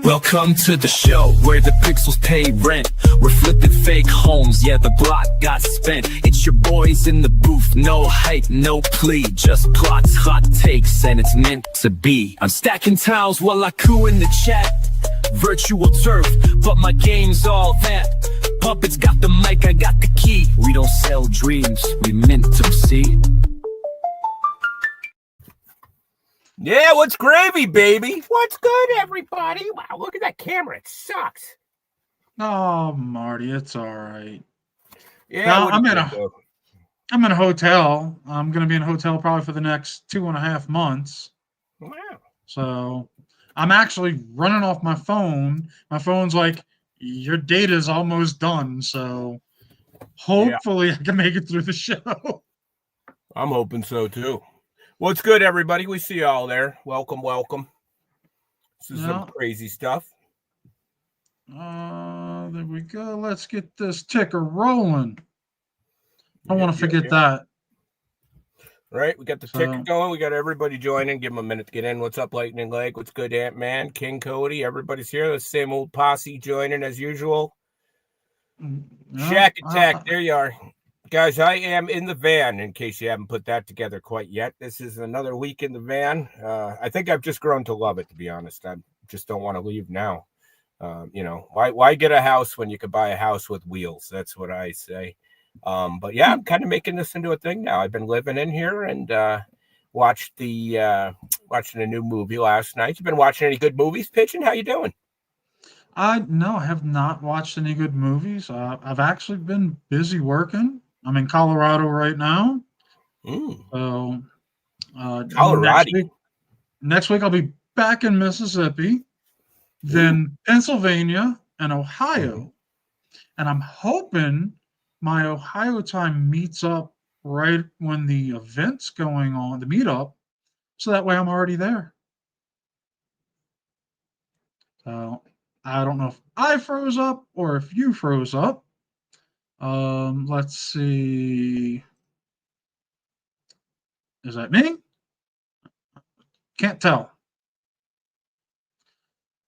Welcome to the show where the pixels pay rent. We're flipping fake homes, yeah, the block got spent. It's your boys in the booth, no hype, no plea, just plots, hot takes, and it's meant to be. I'm stacking tiles while I coo in the chat. Virtual turf, but my game's all that. Puppets got the mic, I got the key. We don't sell dreams, we mint them, see? Yeah, what's gravy, baby? What's good, everybody? Wow, look at that camera. It sucks. Oh, Marty, it's all right. Yeah, now, I'm in a hotel. I'm going to be in a hotel probably for the next 2.5 months. Wow. So I'm actually running off my phone. My phone's like, your data's almost done. So hopefully I can make it through the show. I'm hoping so, too. What's good, everybody? We see you all there. Welcome, welcome. This is some crazy stuff. There we go. Let's get this ticker rolling. I don't want to forget that. Right, we got the ticker going. We got everybody joining. Give them a minute to get in. What's up, Lightningleg? What's good, Ant-Man? King Cody? Everybody's here. The same old posse joining as usual. Shack Attack. There you are. Guys, I am in the van, in case you haven't put that together quite yet. This is another week in the van. I think I've just grown to love it, to be honest. I just don't want to leave now. You know, why get a house when you could buy a house with wheels? That's what I say. But yeah, I'm kind of making this into a thing now. I've been living in here and watching a new movie last night. You been watching any good movies, Pigeon? How you doing? No, I have not watched any good movies. I've actually been busy working. I'm in Colorado right now. So Colorado. Next week I'll be back in Mississippi, then Pennsylvania and Ohio. And I'm hoping my Ohio time meets up right when the event's going on, the meetup, so that way I'm already there. So I don't know if I froze up or if you froze up. Let's see. Is that me? Can't tell.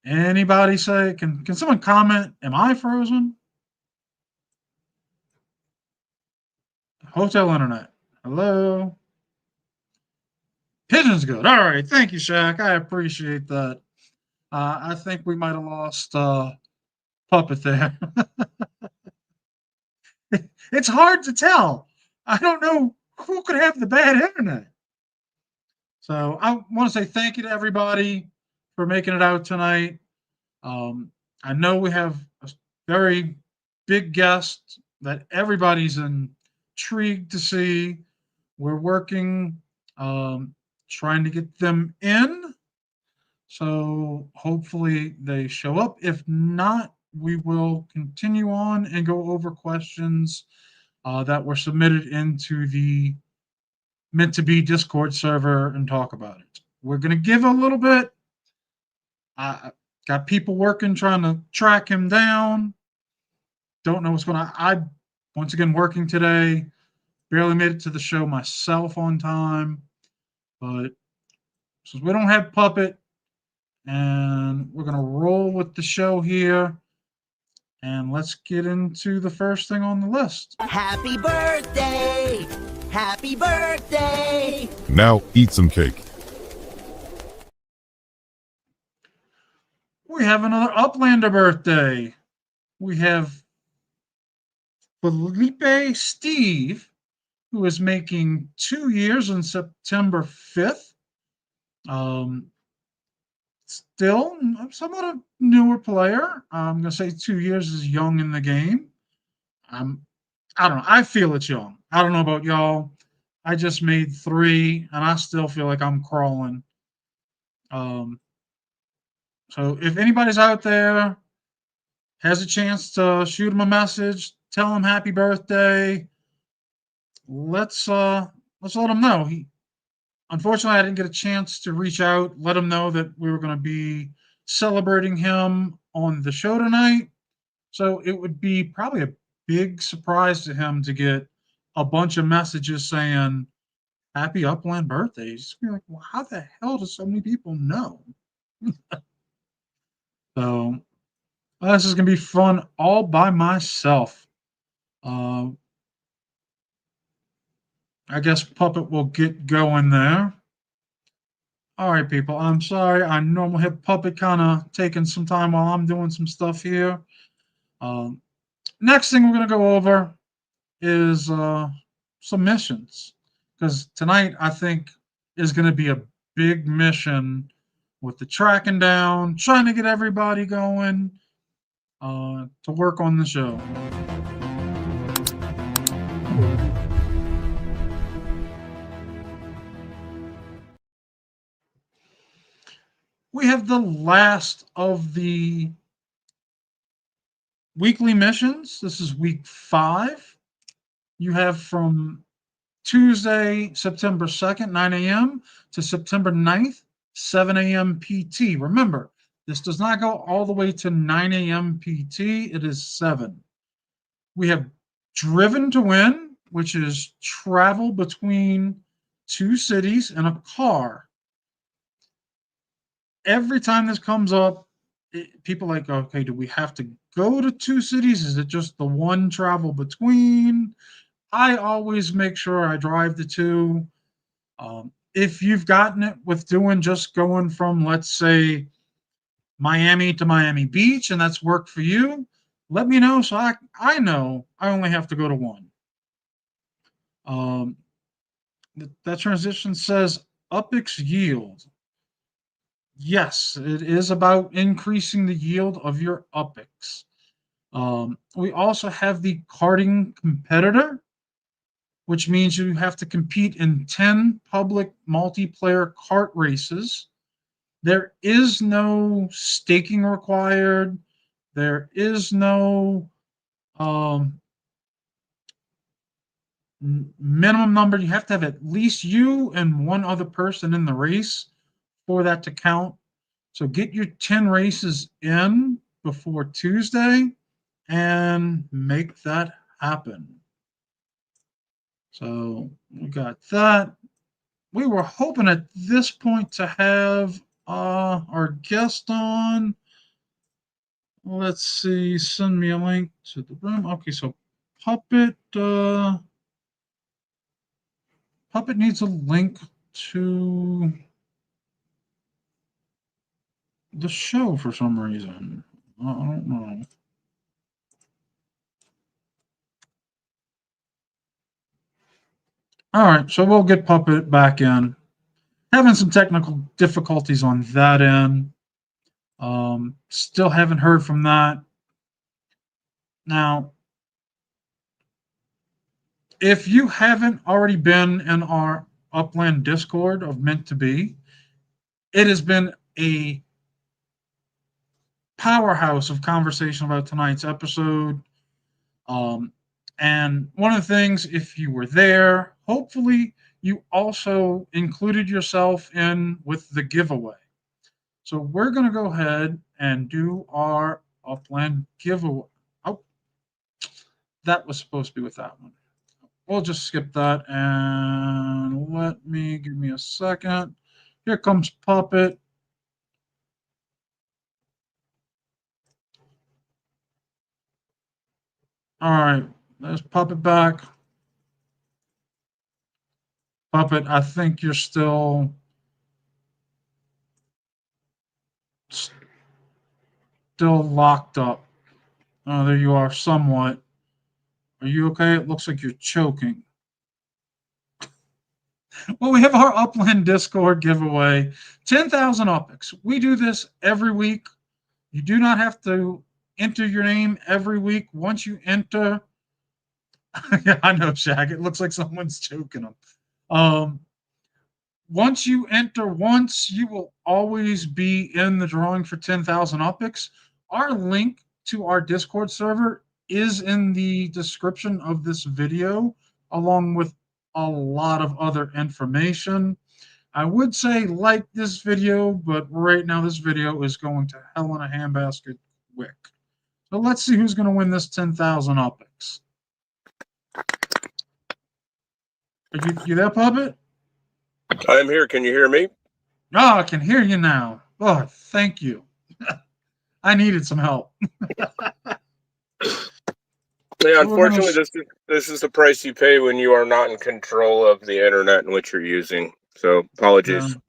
Anybody say, can someone comment, am I frozen? Hotel internet. Hello? Pigeon's good. All right. Thank you, Shaq. I appreciate that. I think we might have lost Puppet there. It's hard to tell. I don't know who could have the bad internet. So I want to say thank you to everybody for making it out tonight. I know we have a very big guest that everybody's intrigued to see. We're working, trying to get them in. So hopefully they show up. If not, we will continue on and go over questions that were submitted into the meant to be Discord server and talk about it. We're going to give a little bit. Got people working, trying to track him down. Don't know what's going on. I, once again, working today. Barely made it to the show myself on time. But since we don't have Puppet, and we're going to roll with the show here. And let's get into the first thing on the list. Happy birthday! Happy birthday! Now eat some cake. We have another Uplander birthday. We have Felipe Steve, who is making 2 years on September 5th. Still somewhat a newer player. I'm going to say 2 years is young in the game. I don't know. I feel it's young. I don't know about y'all. I just made 3, and I still feel like I'm crawling. So if anybody's out there, has a chance to shoot him a message, tell him happy birthday, let's let him know. Unfortunately, I didn't get a chance to reach out, let him know that we were going to be celebrating him on the show tonight. So it would be probably a big surprise to him to get a bunch of messages saying, happy Upland birthday. He's going to be like, well, how the hell do so many people know? So this is going to be fun all by myself. I guess Puppet will get going there. All right, people. I'm sorry. I normally have Puppet kind of taking some time while I'm doing some stuff here. Next thing we're going to go over is some missions. Because tonight, I think, is going to be a big mission with the tracking down, trying to get everybody going to work on the show. We have the last of the weekly missions. This is week 5. You have from Tuesday, September 2nd, 9 a.m. to September 9th, 7 a.m. PT. Remember, this does not go all the way to 9 a.m. PT. It is 7. We have Driven to Win, which is travel between 2 cities in a car. Every time this comes up, people are like, okay, do we have to go to 2 cities? Is it just the one travel between? I always make sure I drive the 2. If you've gotten it with doing just going from, let's say, Miami to Miami Beach, and that's worked for you, let me know so I know I only have to go to 1. That transition says UPX yield. Yes, it is about increasing the yield of your UPX. We also have the karting competitor, which means you have to compete in 10 public multiplayer kart races. There is no staking required. There is no minimum number. You have to have at least you and one other person in the race for that to count. So get your 10 races in before Tuesday and make that happen. So we got that. We were hoping at this point to have our guest on. Let's see. Send me a link to the room. Okay, so Puppet needs a link to the show for some reason. I don't know. All right, so we'll get Puppet back in. Having some technical difficulties on that end. Still haven't heard from that. Now, if you haven't already been in our Upland Discord of Meant to Be, it has been a powerhouse of conversation about tonight's episode. And one of the things, if you were there, hopefully you also included yourself in with the giveaway. So we're going to go ahead and do our Upland giveaway. Oh, that was supposed to be with that one. We'll just skip that and give me a second. Here comes Puppet. All right, there's Puppet back. Puppet, I think you're still locked up. Oh, there you are, somewhat. Are you okay? It looks like you're choking. Well, we have our Upland Discord giveaway. 10,000 UPX. We do this every week. You do not have to enter your name every week. Once you enter, yeah, I know, Shag. It looks like someone's choking them. Once you enter once, you will always be in the drawing for 10,000 UPX. Our link to our Discord server is in the description of this video, along with a lot of other information. I would say like this video, but right now this video is going to hell in a handbasket quick. So let's see who's going to win this 10,000 UPX. Are you there, Puppet? I'm here. Can you hear me? Oh, I can hear you now. Oh, thank you. I needed some help. Yeah, unfortunately, this is the price you pay when you are not in control of the internet in which you're using. So, apologies. So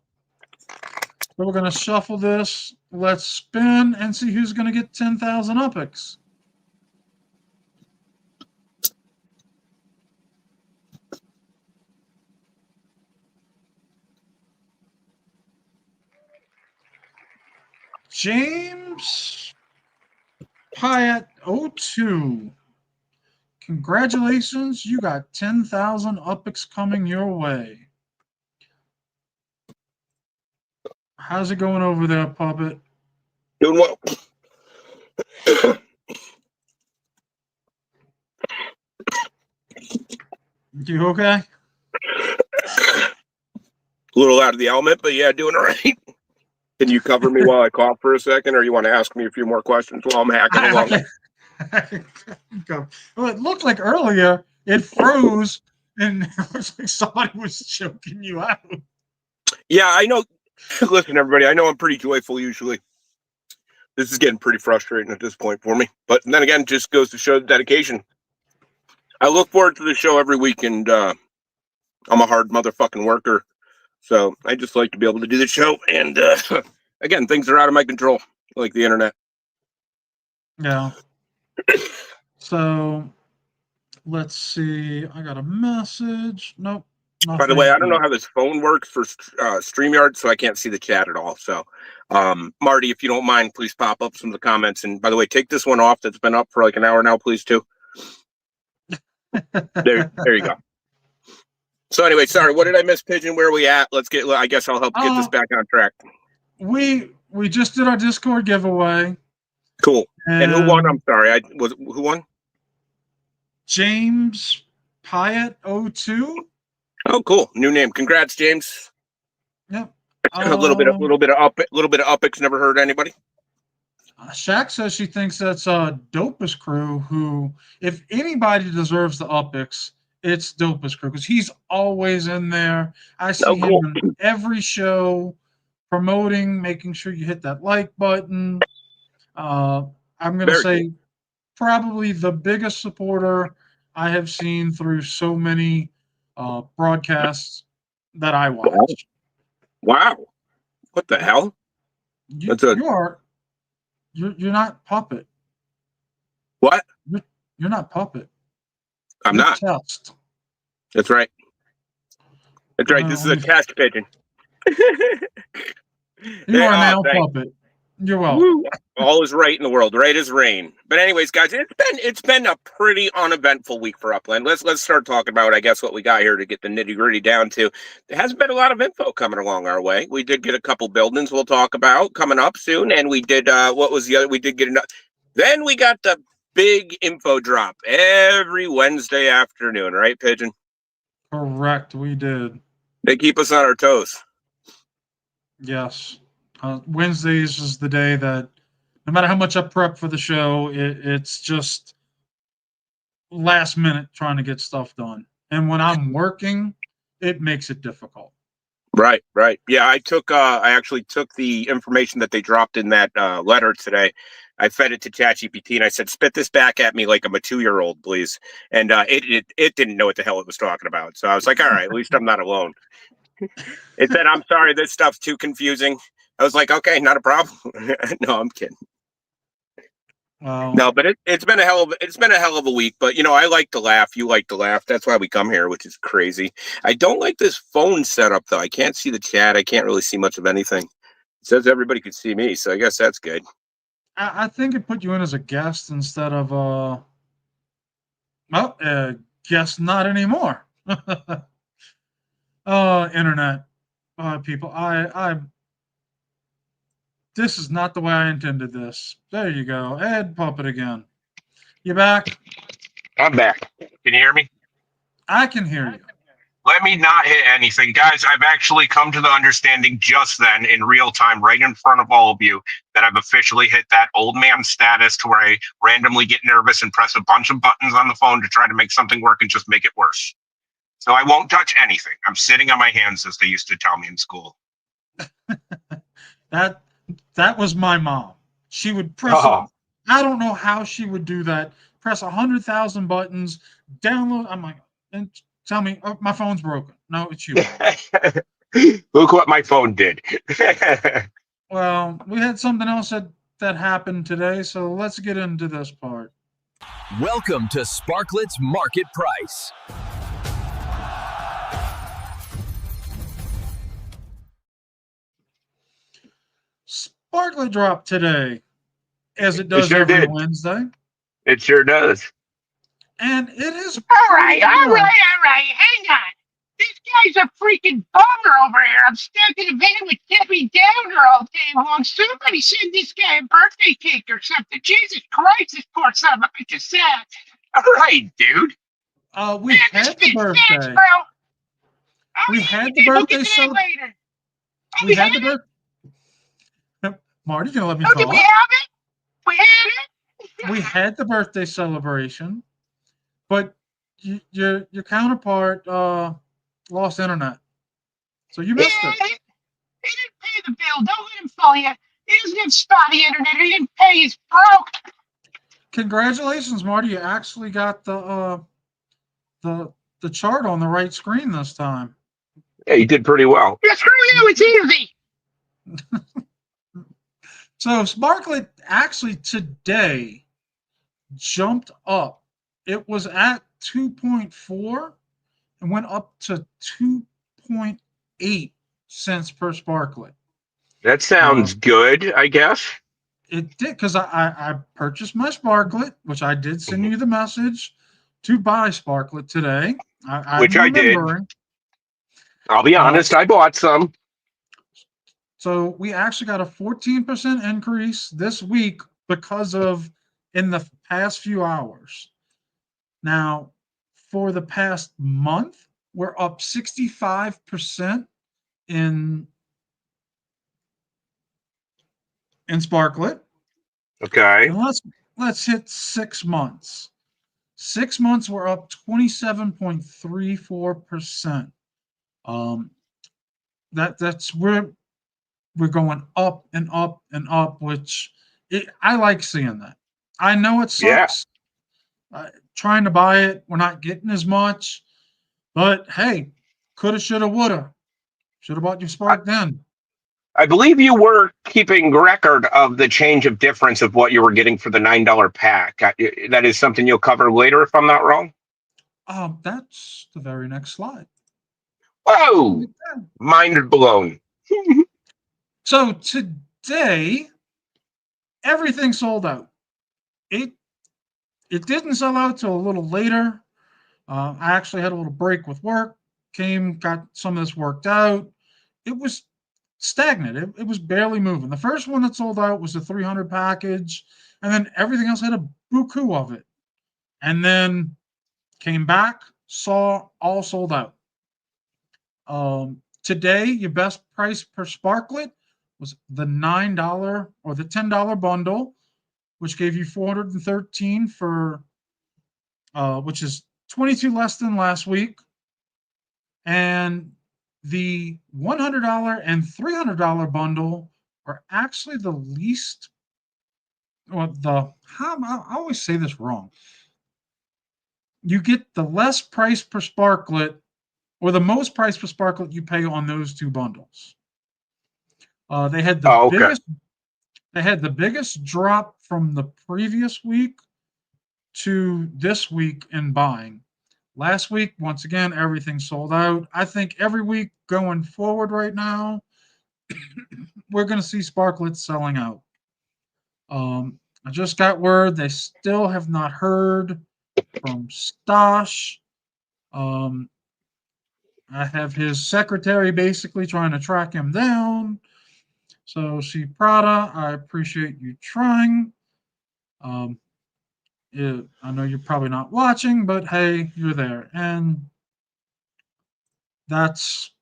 we're going to shuffle this. Let's spin and see who's going to get 10,000 UPX. James Pyatt 02. Congratulations, you got 10,000 UPX coming your way. How's it going over there, Puppet? Doing well. You okay? A little out of the element, but yeah, doing all right. Can you cover me while I cough for a second, or you want to ask me a few more questions while I'm hacking along? Well, it looked like earlier it froze and it was like somebody was choking you out. Yeah, I know. Listen, everybody, I know I'm pretty joyful usually. This is getting pretty frustrating at this point for me. But then again, just goes to show the dedication. I look forward to the show every week, and I'm a hard motherfucking worker. So I just like to be able to do the show. And again, things are out of my control, like the internet. Yeah. So let's see. I got a message. Nope. By the way, I don't know how this phone works for StreamYard, so I can't see the chat at all. So, Marty, if you don't mind, please pop up some of the comments. And by the way, take this one off that's been up for like an hour now, please, too. There you go. So anyway, sorry, what did I miss, Pigeon? Where are we at? I guess I'll help get this back on track. We just did our Discord giveaway. Cool. And who won? I'm sorry. Who won? James Pyatt 02. Oh, cool. New name. Congrats, James. Yep. A little bit of UPX. Never heard anybody. Shaq says she thinks that's Dopest Crew, who, if anybody deserves the UPX, it's Dopest Crew, because he's always in there. I see him in every show promoting, making sure you hit that like button. I'm going to say probably the biggest supporter I have seen through so many broadcasts that I watch. Wow. What the hell? You're not Puppet. What? You're not Puppet. I'm not. Test. That's right. That's right. This is a test, Pigeon. You are now Puppet. You're welcome. Woo. All is right in the world, right as rain. But anyways, guys, it's been a pretty uneventful week for Upland. Let's start talking about, I guess, what we got here to get the nitty-gritty down to. There hasn't been a lot of info coming along our way. We did get a couple buildings we'll talk about coming up soon, and we did what was the other? We did get enough. Then we got the big info drop every Wednesday afternoon, right, Pigeon? Correct, we did. They keep us on our toes. Yes. Wednesdays is the day that, no matter how much I prep for the show, it's just last minute trying to get stuff done. And when I'm working, it makes it difficult. Right. Yeah, I actually took the information that they dropped in that letter today. I fed it to ChatGPT and I said, spit this back at me like I'm a 2-year-old, please. And it didn't know what the hell it was talking about. So I was like, all right, at least I'm not alone. It said, I'm sorry, this stuff's too confusing. I was like, okay, not a problem. No, I'm kidding. Wow. No, but it's been a hell of a week. But I like to laugh. You like to laugh. That's why we come here, which is crazy. I don't like this phone setup though. I can't see the chat. I can't really see much of anything. It says everybody could see me, so I guess that's good. I think it put you in as a guest instead of guest not anymore. Internet people. This is not the way I intended this. There you go. Ed Puppet again. You back? I'm back. Can you hear me? I can hear you. Let me not hit anything. Guys, I've actually come to the understanding just then in real time, right in front of all of you, that I've officially hit that old man status to where I randomly get nervous and press a bunch of buttons on the phone to try to make something work and just make it worse. So I won't touch anything. I'm sitting on my hands, as they used to tell me in school. That was my mom. She would press it. I don't know how she would do that. Press 100,000 buttons, download. I'm like, and tell me, oh, my phone's broken. No, it's you. Look what my phone did. Well, we had something else that happened today, so let's get into this part. Welcome to Sparklet's Market Price. Sparklet dropped today, as it does every Wednesday. It sure does. And it is all right. Hang on. This guy's a freaking bummer over here. I'm stuck in a van with Debbie Downer all day long. Somebody send this guy a birthday cake or something. Jesus Christ, this poor son of a bitch is sad. All right, dude. We had the birthday. Fast, bro. We had the birthday celebration. We had the birthday. Marty, you gonna let me talk? Did we have it? We had it. We had the birthday celebration, but your counterpart lost internet, so you missed it. He didn't pay the bill. Don't let him fool you. He doesn't have spotty internet. He didn't pay. He's broke. Congratulations, Marty! You actually got the chart on the right screen this time. Yeah, you did pretty well. Yeah, screw you. It's easy. So Sparklet actually today jumped up. It was at 2.4 and went up to 2.8 cents per Sparklet. That sounds good, I guess. It did, because I purchased my Sparklet, which I did send you the message to buy Sparklet today. Which I did. I'll be honest, I bought some. So we actually got a 14% increase this week because of in the past few hours. Now, for the past month, we're up 65% in Sparklet. Okay. And let's hit 6 months. 6 months, we're up 27.34%. That's where we're going up and up and up, which I like seeing that. I know it sucks. Yeah. Trying to buy it, we're not getting as much, but hey, coulda, shoulda, woulda. Should have bought your Spark then. I believe you were keeping record of the change of difference of what you were getting for the $9 pack. That is something you'll cover later, if I'm not wrong. That's the very next slide. Whoa! Mind blown. So today, everything sold out. It didn't sell out till a little later. I actually had a little break with work. Got some of this worked out. It was stagnant. It was barely moving. The first one that sold out was the 300 package, and then everything else had a buku of it. And then came back, saw all sold out. Today, your best price per Sparklet was the $9 or the $10 bundle, which gave you 413 for, which is 22 less than last week. And the $100 and $300 bundle are actually the least, or I always say this wrong. You get the less price per Sparklet, or the most price per Sparklet you pay on those two bundles. They had the biggest drop from the previous week to this week in buying. Last week, once again, everything sold out. I think every week going forward right now, we're going to see Sparklets selling out. I just got word they still have not heard from Stosh. I have his secretary basically trying to track him down. So, see, Prada, I appreciate you trying. I know you're probably not watching, but hey, you're there. And that's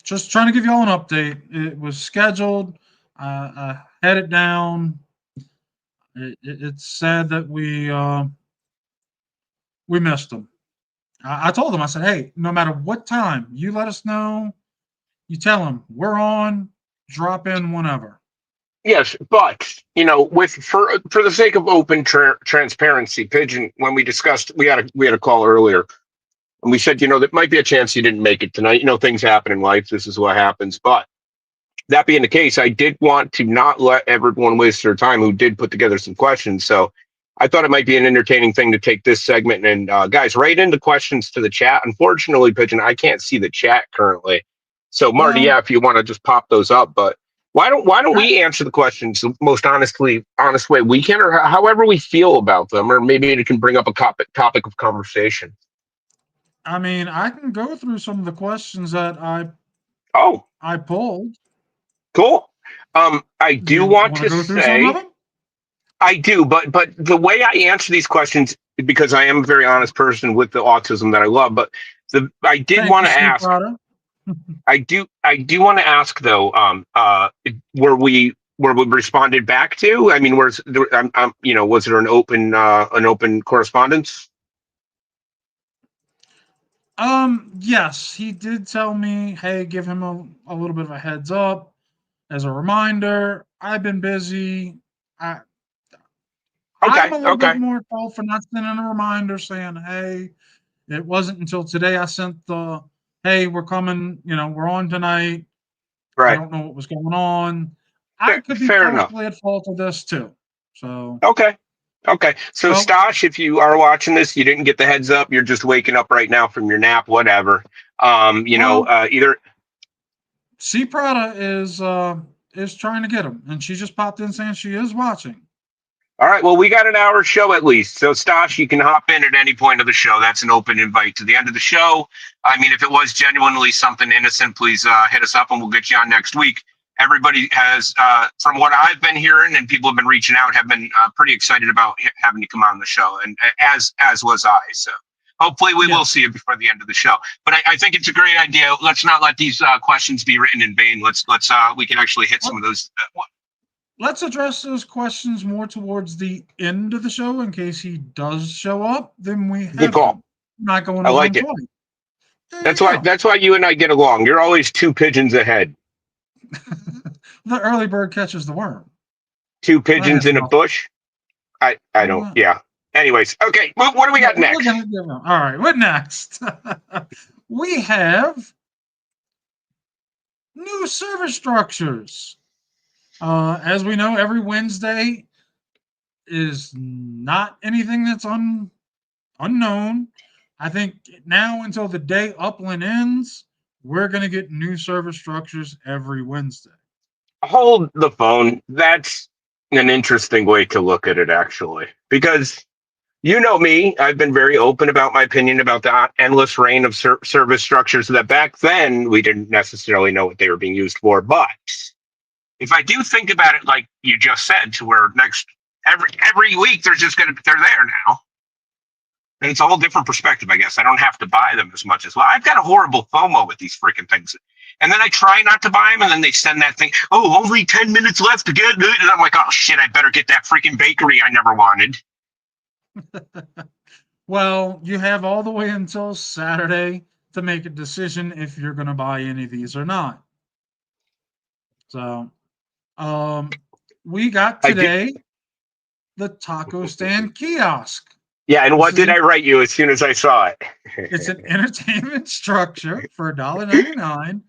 just trying to give you all an update. It was scheduled. I had it down. It's sad that we missed them. I told them, I said, hey, no matter what time, you let us know. You tell them we're on, drop in whenever. Yes, but you know, with for the sake of open transparency, Pigeon, when we had a call earlier, and we said, you know, there might be a chance you didn't make it tonight. You know, things happen in life. This is what happens. But that being the case, I did want to not let everyone waste their time who did put together some questions. So I thought it might be an entertaining thing to take this segment and guys, write into questions to the chat. Unfortunately, Pigeon, I can't see the chat currently. So Marty, yeah, if you want to just pop those up, but why don't we answer the questions the most honest way we can, or however we feel about them, or maybe it can bring up a topic of conversation. I mean, I can go through some of the questions that I pulled. Cool. I do want to go through some of them? I do, but the way I answer these questions, because I am a very honest person with the autism that I love, but I did want to ask. I do want to ask though. Were we responded back to? I mean, was there an open correspondence? Yes, he did tell me, hey, give him a little bit of a heads up as a reminder. I've been busy. I'm a little bit more fault for not sending a reminder saying, hey, it wasn't until today I sent the, hey, we're coming, we're on tonight. Right. I don't know what was going on. I could be partially at fault of this too. So okay. So Stosh, if you are watching this, you didn't get the heads up. You're just waking up right now from your nap, whatever. Either C Prada is trying to get him, and she just popped in saying she is watching. All right. Well, we got an hour show at least. So, Stosh, you can hop in at any point of the show. That's an open invite to the end of the show. I mean, if it was genuinely something innocent, please hit us up and we'll get you on next week. Everybody has, from what I've been hearing and people have been reaching out, have been pretty excited about having you come on the show, and as was I. So hopefully we will see you before the end of the show. But I think it's a great idea. Let's not let these questions be written in vain. We can actually hit some of those. Let's address those questions more towards the end of the show in case he does show up. Then we have good call. Not going. I like it. That's why you and I get along. You're always 2 pigeons ahead. The early bird catches the worm. 2 pigeons in a bush. I don't. Yeah. Anyways, okay. What do we got next? All right. What next? We have new service structures. As we know, every Wednesday is not anything that's unknown. I think now until the day Upland ends, we're going to get new service structures every Wednesday. Hold the phone. That's an interesting way to look at it, actually, because you know me, I've been very open about my opinion about the endless reign of service structures that back then we didn't necessarily know what they were being used for. But if I do think about it, like you just said, to where every week they're there now. And it's a whole different perspective, I guess. I don't have to buy them as much as well. I've got a horrible FOMO with these freaking things. And then I try not to buy them, and then they send that thing, only 10 minutes left to get it. And I'm like, oh, shit, I better get that freaking bakery I never wanted. Well, you have all the way until Saturday to make a decision if you're going to buy any of these or not. So, we got today the taco stand kiosk. Yeah, and what did I write you as soon as I saw it? It's an entertainment structure for $1.99.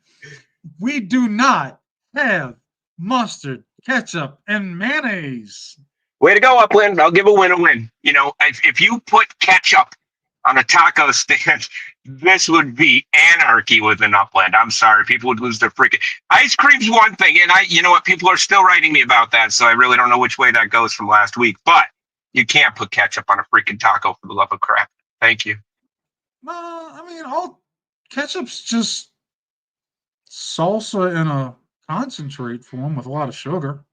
We do not have mustard, ketchup, and mayonnaise. Way to go, Upland. I'll give a win a win. You know, if you put ketchup on a taco stand, this would be anarchy within Upland. I'm sorry. People would lose their freaking... Ice cream's one thing, and you know what? People are still writing me about that, so I really don't know which way that goes from last week, but you can't put ketchup on a freaking taco, for the love of crap. Thank you. I mean, all ketchup's just salsa in a concentrate form with a lot of sugar.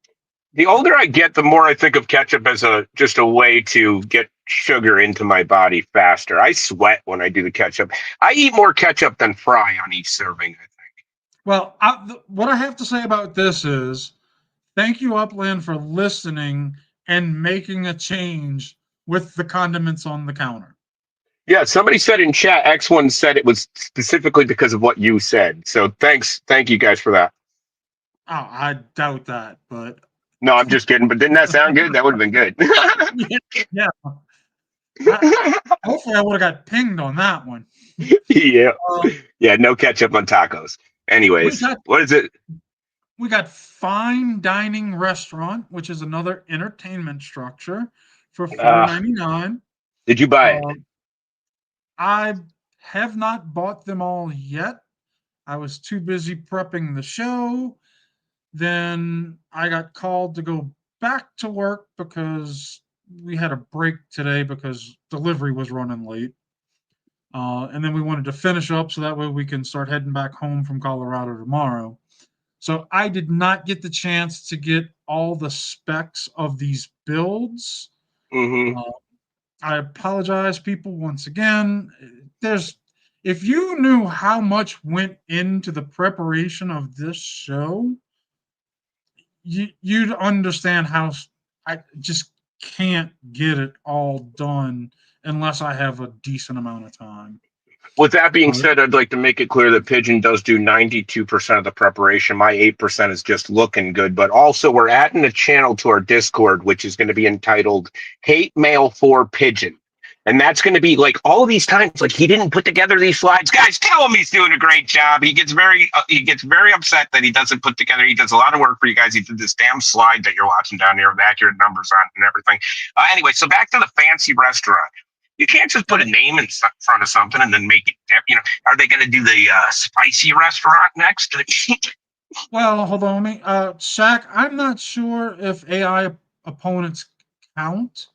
The older I get, the more I think of ketchup as just a way to get sugar into my body faster. I sweat when I do the ketchup. I eat more ketchup than fry on each serving, I think. Well, what I have to say about this is, thank you, Upland, for listening and making a change with the condiments on the counter. Yeah, somebody said in chat, X1 said it was specifically because of what you said. So thank you guys for that. Oh, I doubt that, but No, I'm just kidding. But didn't that sound good? That would have been good. Yeah. Hopefully, I would have got pinged on that one. Yeah. Yeah. No ketchup on tacos. Anyways, what is it? We got Fine Dining Restaurant, which is another entertainment structure for $4.99. Did you buy it? I have not bought them all yet. I was too busy prepping the show. Then I got called to go back to work because we had a break today because delivery was running late. And then we wanted to finish up so that way we can start heading back home from Colorado tomorrow. So I did not get the chance to get all the specs of these builds. Mm-hmm. I apologize, people, once again. If you knew how much went into the preparation of this show, you'd understand how I just can't get it all done unless I have a decent amount of time. With that being said, I'd like to make it clear that Pigeon does do 92% of the preparation. My 8% is just looking good. But also, we're adding a channel to our Discord, which is going to be entitled Hate Mail for Pigeon. And that's going to be like all of these times, like he didn't put together these slides. Guys, tell him he's doing a great job. He gets very upset that he doesn't put together. He does a lot of work for you guys. He did this damn slide that you're watching down here with accurate numbers on and everything. Anyway, so back to the fancy restaurant. You can't just put a name in front of something and then make it, are they going to do the spicy restaurant next? Well, hold on, Shaq, I'm not sure if AI opponents count.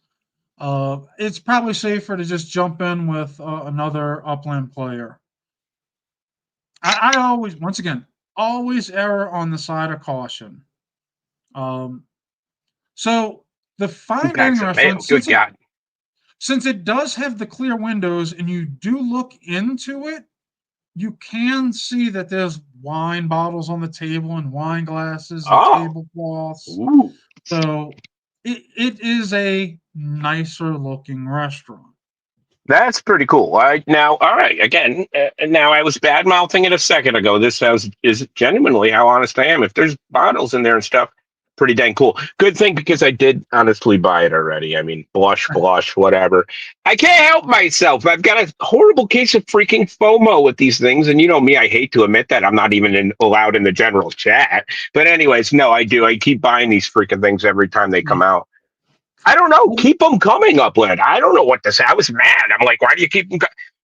It's probably safer to just jump in with another Upland player. I always, once again, err on the side of caution. So the fine dining restaurant, since it does have the clear windows and you do look into it, you can see that there's wine bottles on the table and wine glasses and tablecloths. Ooh. So it is a nicer looking restaurant. That's pretty cool. All right. Again, now I was bad mouthing it a second ago. This is genuinely how honest I am. If there's bottles in there and stuff, pretty dang cool. Good thing because I did honestly buy it already. I mean, blush, whatever. I can't help myself. I've got a horrible case of freaking FOMO with these things. And you know me, I hate to admit that. I'm not even allowed in the general chat. But anyways, no, I do. I keep buying these freaking things every time they come out. I don't know. Keep them coming, Upland. I don't know what to say. I was mad. I'm like, why do you keep them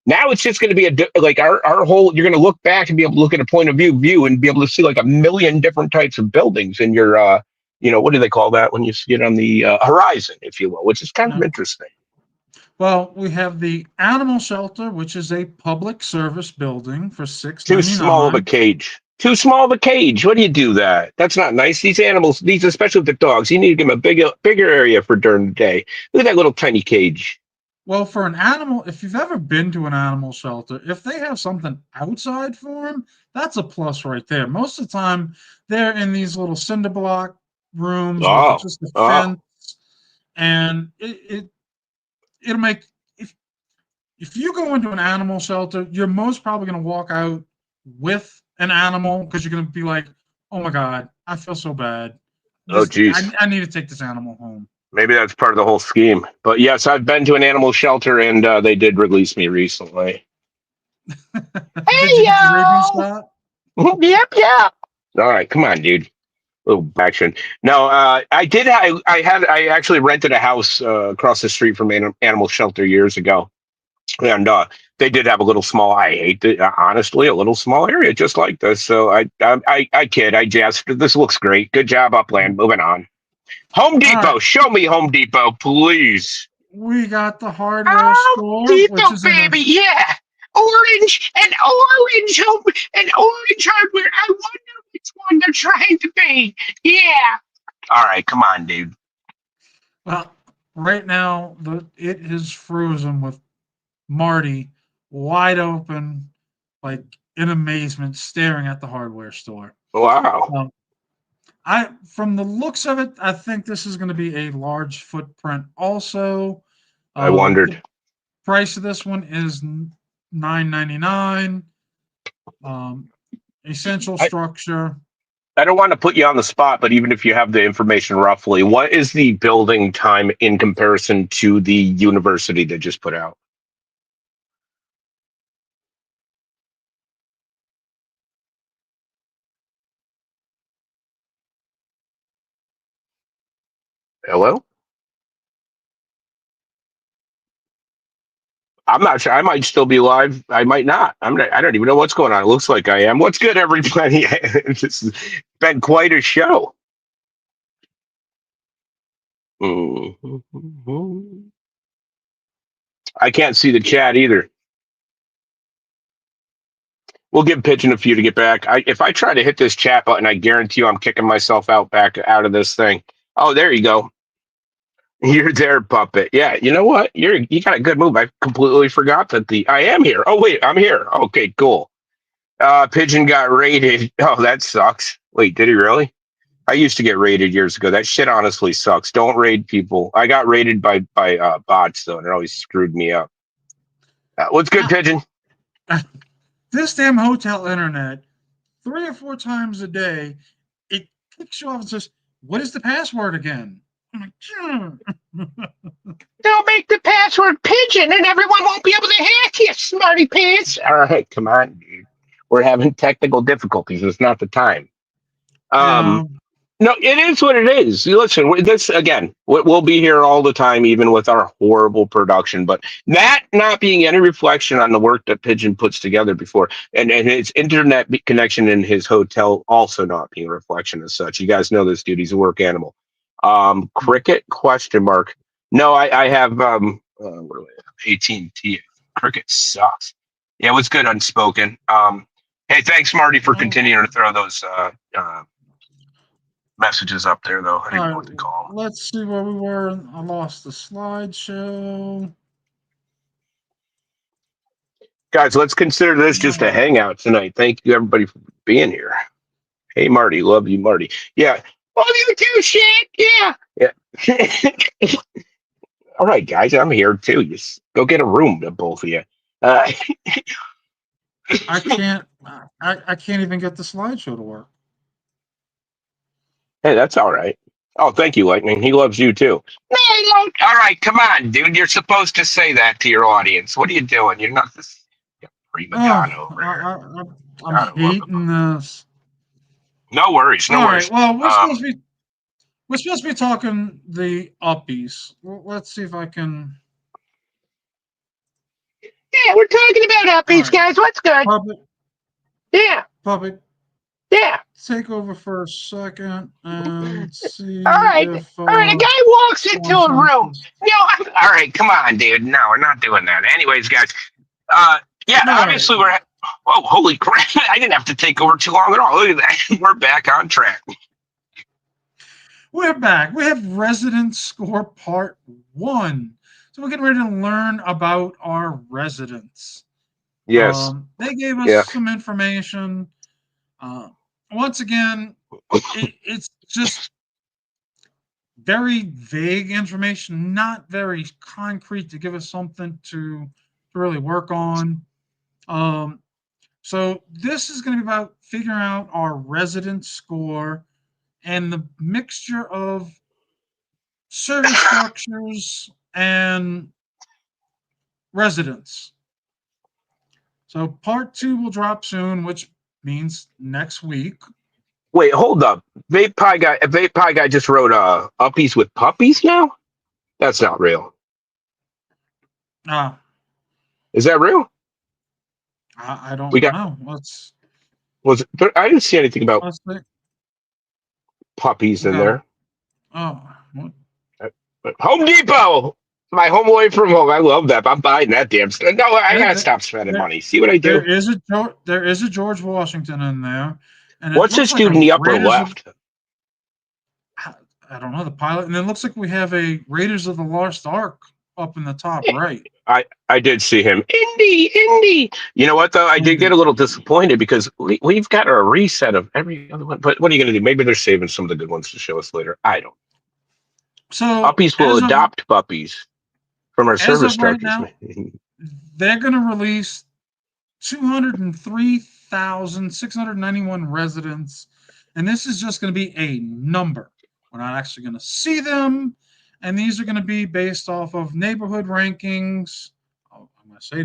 Now it's just going to be like our whole, you're going to look back and be able to look at a point of view and be able to see like a million different types of buildings in your, what do they call that when you see it on the horizon, if you will, which is kind of interesting. Well, we have the animal shelter, which is a public service building for $6.99. Too small of a cage. Too small of a cage. What do you do that? That's not nice. These animals, especially with the dogs, you need to give them a bigger area for during the day. Look at that little tiny cage. Well, for an animal, if you've ever been to an animal shelter, if they have something outside for them, that's a plus right there. Most of the time, they're in these little cinder block rooms with just a fence, and it'll make if you go into an animal shelter, you're most probably going to walk out with an animal because you're going to be like, oh my God, I feel so bad. Geez. I need to take this animal home. Maybe that's part of the whole scheme. But yes, I've been to an animal shelter and they did release me recently. Hey, yo! Yep. All right, come on, dude. Little action. No, I did. I actually rented a house across the street from an animal shelter years ago. And they did have a little small, honestly, a little small area just like this. So I kid, I jest. This looks great. Good job, Upland. Moving on. Home Depot. Right. Show me Home Depot, please. We got the hardware store. Depot, which is baby, yeah. Orange hardware. I wonder which one they're trying to be. Yeah. All right, come on, dude. Well, right now, it is frozen with Marty wide open, like in amazement, staring at the hardware store. Wow. From the looks of it, I think this is going to be a large footprint. Also, I wondered. The price of this one is $9.99. Essential structure. I don't want to put you on the spot, but even if you have the information roughly, what is the building time in comparison to the university that just put out? Hello? I'm not sure. I might still be live. I might not. I don't even know what's going on. It looks like I am. What's good, everybody? It's been quite a show. Mhm. I can't see the chat either. We'll give Pigeon a few to get back. If I try to hit this chat button, I guarantee you I'm kicking myself back out of this thing. Oh, there you go. You're there, Puppet. Yeah, you know what? You got a good move. I completely forgot that I am here. Oh wait, I'm here. Okay, cool. Pigeon got raided. Oh, that sucks. Wait, did he really? I used to get raided years ago. That shit honestly sucks. Don't raid people. I got raided by bots though, and it always screwed me up. What's good, Pigeon? This damn hotel internet, 3 or 4 times a day, it kicks you off and says, "What is the password again?" I'm like, They'll make the password Pigeon, and everyone won't be able to hack you, smarty pants. All right, come on, dude. We're having technical difficulties. It's not the time. No, it is what it is. Listen, this again, we'll be here all the time, even with our horrible production. But that not being any reflection on the work that Pigeon puts together before, and his internet connection in his hotel also not being a reflection as such. You guys know this dude; he's a work animal. Cricket question mark. No, I have what do I have? AT&T. Cricket sucks. Yeah, what's good, Unspoken? Hey, thanks, Marty, for continuing to throw those messages up there, though. I didn't know what to call them. Let's see where we were. I lost the slideshow. Guys, let's consider this just a hangout tonight. Thank you, everybody, for being here. Hey, Marty. Love you, Marty. Yeah. Love you too, shit. Yeah. Yeah. All right, guys, I'm here, too. Just go get a room, to both of you. I can't even get the slideshow to work. Hey, that's all right. Oh, thank you, Lightning. He loves you too. No, I don't. All right, come on, dude. You're supposed to say that to your audience. What are you doing? You're not this prima donna over here. I'm hating this. No worries. No worries. All right. Well, we're supposed to be talking the Uppies. Well, let's see if I can. Yeah, we're talking about Uppies, guys. What's good? Puppet. Yeah. Puppet. Yeah. Take over for a second and see. All right. All right. A guy walks into a room. No. All right. Come on, dude. No, we're not doing that. Anyways, guys. Yeah. No, obviously, we're. Whoa! Holy crap! I didn't have to take over too long at all. Look at that. We're back on track. We're back. We have Resident Score Part 1. So we're getting ready to learn about our residents. Yes. They gave us some information. Once again, it's just very vague information, not very concrete to give us something to really work on. So this is going to be about figuring out our resident score and the mixture of service structures and residents. So part 2 will drop soon, which means next week. Wait, hold up. Vape Pie guy just wrote Uppies with Puppies now? That's not real. Is that real? I don't know. I didn't see anything about puppies in there. Oh, what? Home Depot! My home away from home. I love that. I'm buying that damn stuff. No, I gotta stop spending money. See what I do? There is a George Washington in there. And what's this dude in the upper left? I don't know, the pilot. And it looks like we have a Raiders of the Lost Ark up in the top right. I did see him. Indy. You know what, though? I did get a little disappointed because we've got a reset of every other one. But what are you going to do? Maybe they're saving some of the good ones to show us later. I don't. So Uppies will adopt puppies from our service structures. Right now, they're going to release 203,691 residents And this is just going to be a number. We're not actually going to see them. And these are going to be based off of neighborhood rankings. Oh, I'm going to say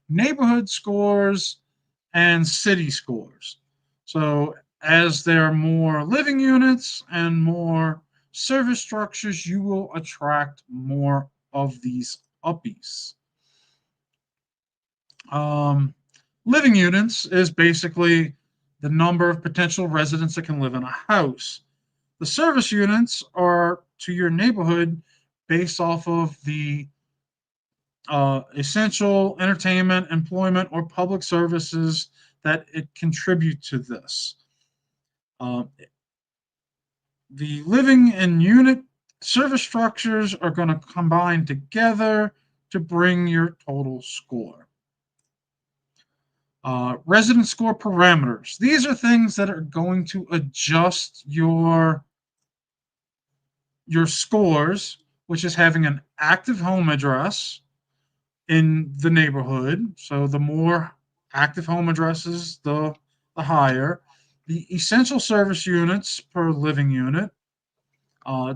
neighborhood scores and city scores. So as there are more living units and more service structures, you will attract more of these uppies. Living units is basically the number of potential residents that can live in a house. The service units are to your neighborhood based off of the essential entertainment, employment, or public services that it contribute to this. The living and unit service structures are going to combine together to bring your total score. Resident score parameters. These are things that are going to adjust your scores, which is having an active home address in the neighborhood. So the more active home addresses, the higher. The essential service units per living unit.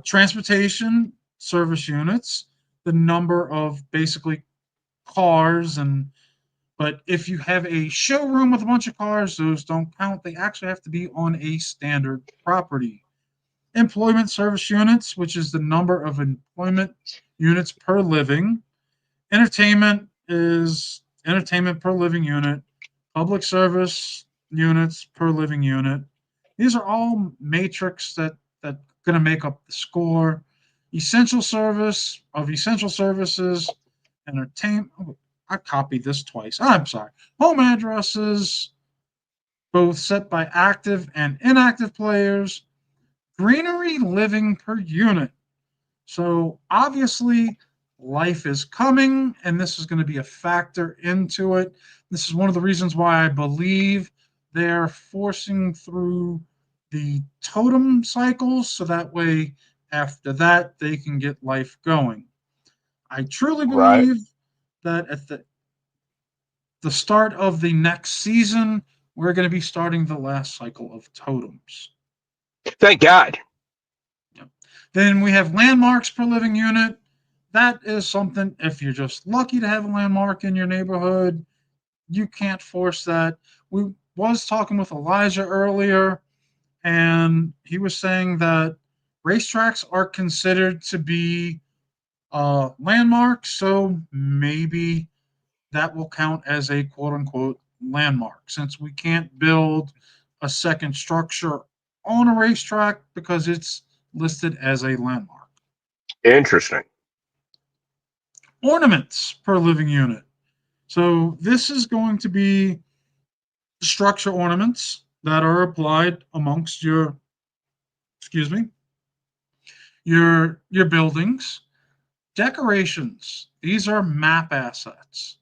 Transportation service units, the number of basically cars but if you have a showroom with a bunch of cars, those don't count. They actually have to be on a standard property. Employment service units, which is the number of employment units per living. Entertainment is entertainment per living unit. Public service units per living unit. These are all matrix that going to make up the score. Essential service of essential services. Entertainment. Oh, I copied this twice. I'm sorry. Home addresses, both set by active and inactive players. Greenery living per unit. So obviously, life is coming, and this is going to be a factor into it. This is one of the reasons why I believe they're forcing through the totem cycles, so that way, after that, they can get life going. I truly believe that at the start of the next season, we're going to be starting the last cycle of totems. Thank God. Yep. Then we have landmarks per living unit. That is something, if you're just lucky to have a landmark in your neighborhood, you can't force that. We was talking with Elijah earlier, and he was saying that racetracks are considered to be landmarks, so maybe that will count as a quote-unquote landmark, since we can't build a second structure on a racetrack because it's listed as a landmark. Interesting. Ornaments per living unit. So this is going to be structure ornaments that are applied amongst your buildings. Decorations. These are map assets.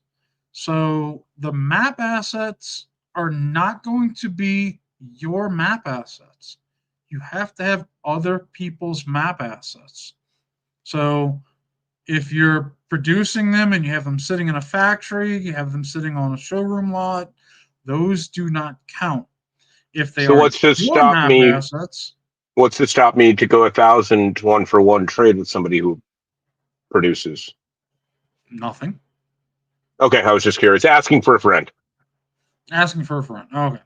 So the map assets are not going to be your map assets. You have to have other people's map assets. So if you're producing them and you have them sitting in a factory, you have them sitting on a showroom lot, those do not count. If they are what's to stop map me? Assets, what's to stop me to go 1,000 1-for-1 trade with somebody who produces? nothing. Okay, I was just curious. Asking for a friend. Asking for a friend. Okay.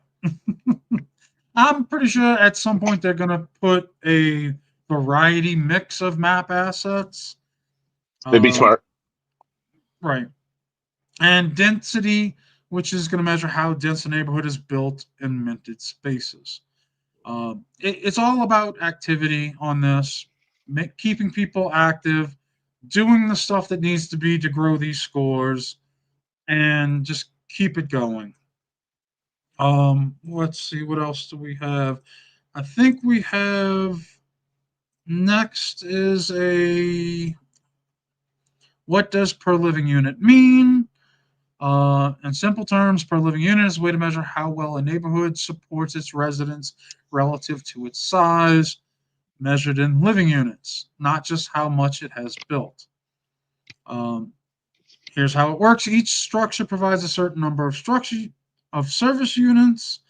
I'm pretty sure at some point they're going to put a variety mix of map assets. They'd be smart. Right. And density, which is going to measure how dense a neighborhood is built in minted spaces. It's all about activity on this, keeping people active, doing the stuff that needs to be to grow these scores, and just keep it going. Let's see, what else do we have? I think we have next is what does per living unit mean? In simple terms, per living unit is a way to measure how well a neighborhood supports its residents relative to its size, measured in living units, not just how much it has built. Here's how it works. Each structure provides a certain number of service units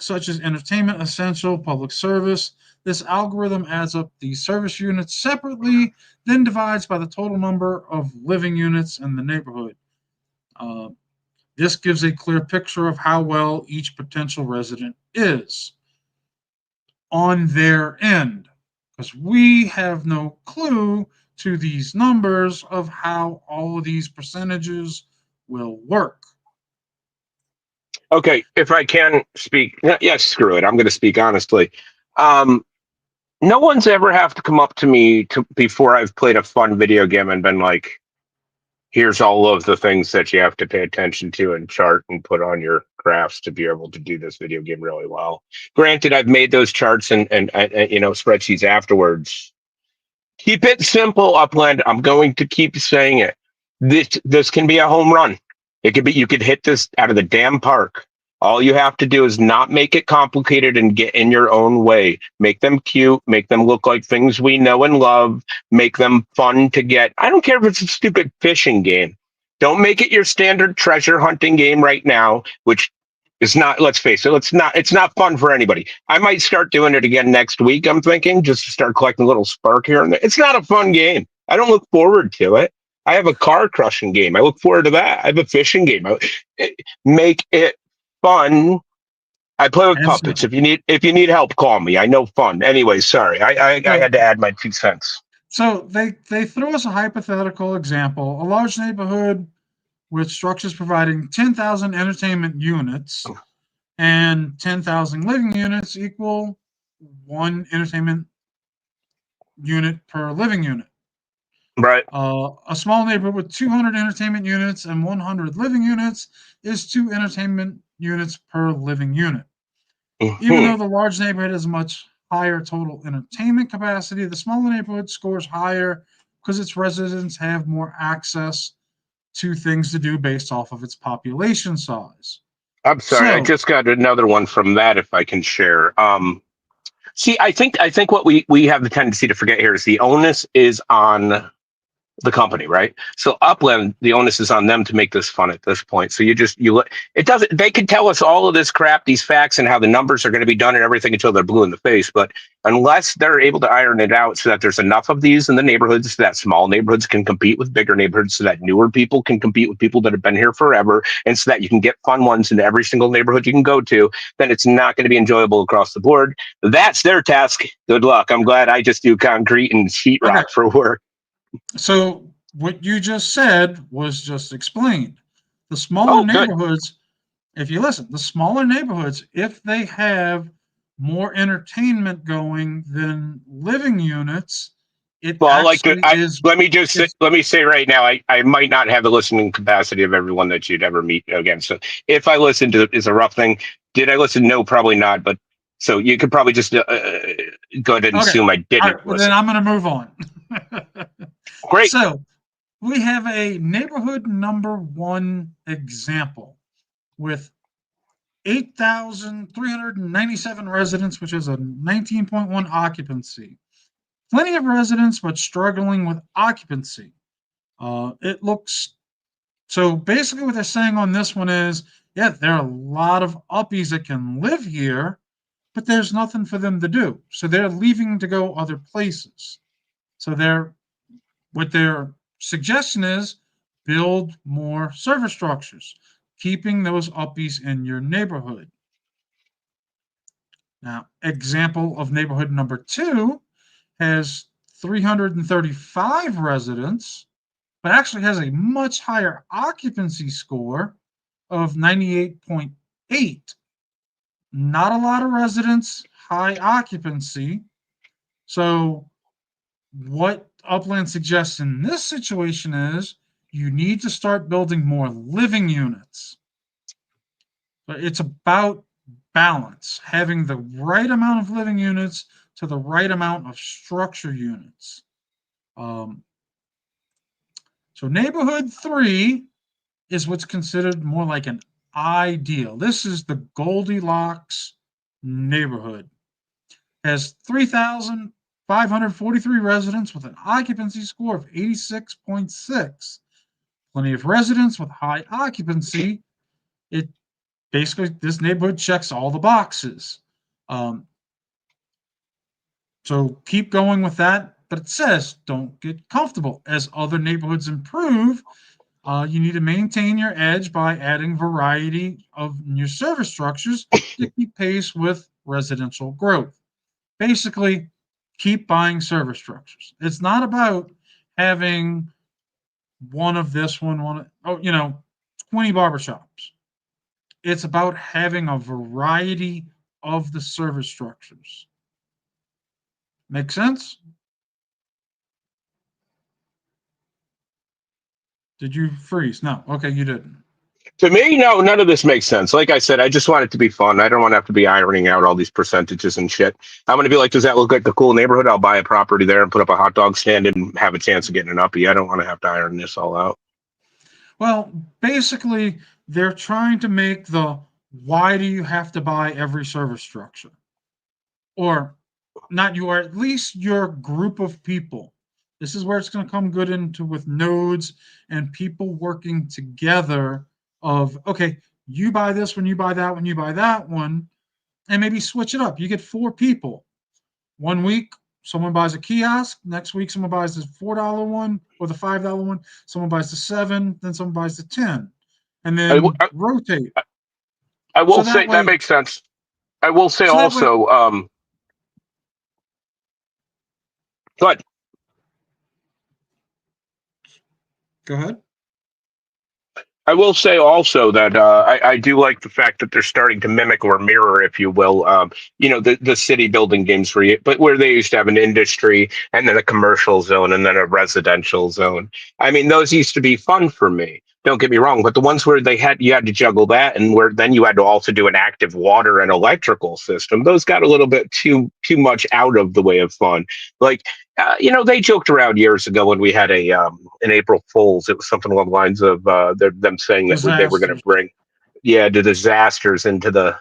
such as entertainment, essential, public service. This algorithm adds up the service units separately, then divides by the total number of living units in the neighborhood. This gives a clear picture of how well each potential resident is on their end, because we have no clue to these numbers of how all of these percentages will work. Okay, if I can speak, yeah, screw it. I'm going to speak honestly. No one's ever have to come up to me before I've played a fun video game and been like, here's all of the things that you have to pay attention to and chart and put on your graphs to be able to do this video game really well. Granted, I've made those charts and spreadsheets afterwards. Keep it simple, Upland. I'm going to keep saying it. This can be a home run. It could be, you could hit this out of the damn park. All you have to do is not make it complicated and get in your own way. Make them cute, make them look like things we know and love, make them fun to get. I don't care if it's a stupid fishing game. Don't make it your standard treasure hunting game right now, which is not, let's face it, it's not fun for anybody. I might start doing it again next week, I'm thinking, just to start collecting a little spark here and there. It's not a fun game. I don't look forward to it. I have a car crushing game. I look forward to that. I have a fishing game. Make it fun. I play with puppets. If you need help, call me. I know fun. Anyway, sorry. I had to add my 2 cents. So they throw us a hypothetical example. A large neighborhood with structures providing 10,000 entertainment units and 10,000 living units equal 1 entertainment unit per living unit. Right. A small neighborhood with 200 entertainment units and 100 living units is 2 entertainment units per living unit. Even though the large neighborhood has a much higher total entertainment capacity, the smaller neighborhood scores higher because its residents have more access to things to do based off of its population size. I'm sorry, I just got another one from that, if I can share. See, I think what we have the tendency to forget here is the onus is on the company, right? So Upland, the onus is on them to make this fun at this point. So they can tell us all of this crap, these facts, and how the numbers are going to be done and everything until they're blue in the face. But unless they're able to iron it out so that there's enough of these in the neighborhoods, so that small neighborhoods can compete with bigger neighborhoods, so that newer people can compete with people that have been here forever, and so that you can get fun ones into every single neighborhood you can go to, then it's not going to be enjoyable across the board. That's their task. Good luck. I'm glad I just do concrete and sheetrock for work. So what you just said was just explained. The smaller neighborhoods, if you listen, the smaller neighborhoods, if they have more entertainment going than living units, let me say right now, I might not have the listening capacity of everyone that you'd ever meet again. So if I listened to it, is a rough thing. Did I listen? No, probably not. But so you could probably just go ahead and assume I didn't. Well, then I'm going to move on. Great. So we have a neighborhood number 1 example with 8,397 residents, which is a 19.1 occupancy. Plenty of residents, but struggling with occupancy. It looks so basically what they're saying on this one is, yeah, there are a lot of uppies that can live here, but there's nothing for them to do. So they're leaving to go other places. So what their suggestion is, build more service structures, keeping those uppies in your neighborhood. Now, example of neighborhood number 2 has 335 residents, but actually has a much higher occupancy score of 98.8. Not a lot of residents, high occupancy. So what Upland suggests in this situation is you need to start building more living units. But it's about balance, having the right amount of living units to the right amount of structure units. So neighborhood 3 is what's considered more like an ideal. This is the Goldilocks neighborhood. Has 3,543 residents with an occupancy score of 86.6. Plenty of residents with high occupancy. basically this neighborhood checks all the boxes. So keep going with that. But it says don't get comfortable. As other neighborhoods improve, you need to maintain your edge by adding variety of your service structures to keep pace with residential growth. Basically, keep buying service structures. It's not about having one of this one, 20 barbershops. It's about having a variety of the service structures. Make sense? Did you freeze? No. Okay, you didn't. To me, no, none of this makes sense. Like I said, I just want it to be fun. I don't want to have to be ironing out all these percentages and shit. I'm going to be like, does that look like a cool neighborhood? I'll buy a property there and put up a hot dog stand and have a chance of getting an uppie. I don't want to have to iron this all out. Well, basically, they're trying to make the why do you have to buy every service structure? Or not you, or at least your group of people. This is where it's going to come good into with nodes and people working together of, okay, you buy this one, you buy that one, you buy that one, and maybe switch it up. You get 4 people. 1 week, someone buys a kiosk. Next week, someone buys the $4 one or the $5 one. Someone buys the 7, then someone buys the 10. And then rotate. I will say that makes sense. I will say also, but go ahead. I will say also that I do like the fact that they're starting to mimic or mirror, if you will, the city building games where they used to have an industry and then a commercial zone and then a residential zone. I mean, those used to be fun for me. Don't get me wrong, but the ones where you had to juggle that and where then you had to also do an active water and electrical system, those got a little bit too much out of the way of fun. Like, they joked around years ago when we had an April Fool's. It was something along the lines of them saying that they were going to bring, the disasters into the,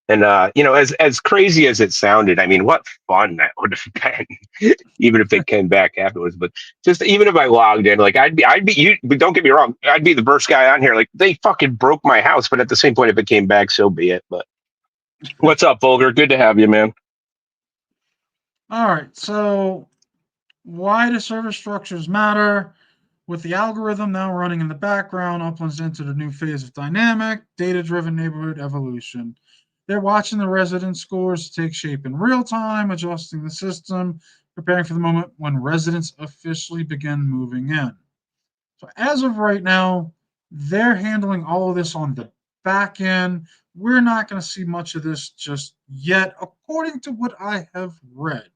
and as crazy as it sounded, I mean, what fun that would have been, even if they came back afterwards. But just even if I logged in, like I'd be you. But don't get me wrong, I'd be the first guy on here. Like they fucking broke my house, but at the same point, if it came back, so be it. But what's up, Vulgar? Good to have you, man. All right, so why do service structures matter? With the algorithm now running in the background, Upland's entered a new phase of dynamic, data-driven neighborhood evolution. They're watching the resident scores take shape in real time, adjusting the system, preparing for the moment when residents officially begin moving in. So as of right now, they're handling all of this on the back end. We're not going to see much of this just yet, according to what I have read.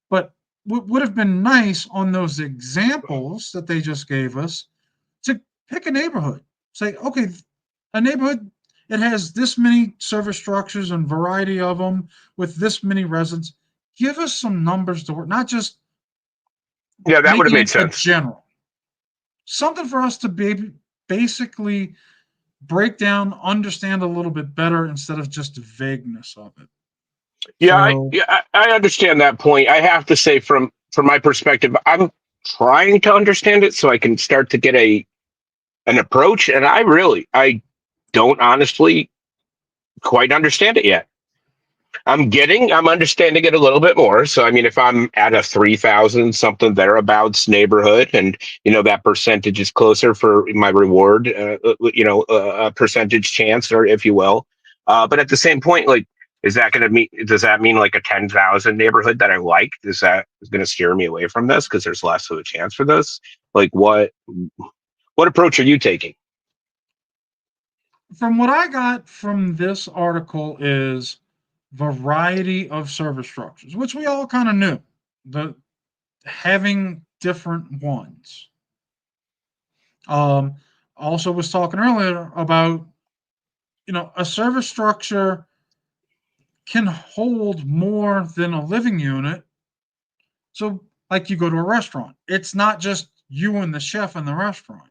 But what would have been nice on those examples that they just gave us to pick a neighborhood. Say, okay, a neighborhood, it has this many service structures and variety of them with this many residents. Give us some numbers to work, not just that would have made sense. General. Something for us to basically break down, understand a little bit better instead of just the vagueness of it. Yeah, I understand that point. I have to say, from my perspective, I'm trying to understand it so I can start to get an approach, and I don't honestly quite understand it yet. I'm understanding it a little bit more. So, I mean, if I'm at a 3,000 something thereabouts neighborhood and, that percentage is closer for my reward, a percentage chance, or if you will. But at the same point, like, does that mean like a 10,000 neighborhood that I like? Is that going to steer me away from this because there's less of a chance for this? Like, what approach are you taking? From what I got from this article is variety of service structures, which we all kind of knew, the having different ones. Also was talking earlier about, a service structure can hold more than a living unit. So like you go to a restaurant, it's not just you and the chef in the restaurant.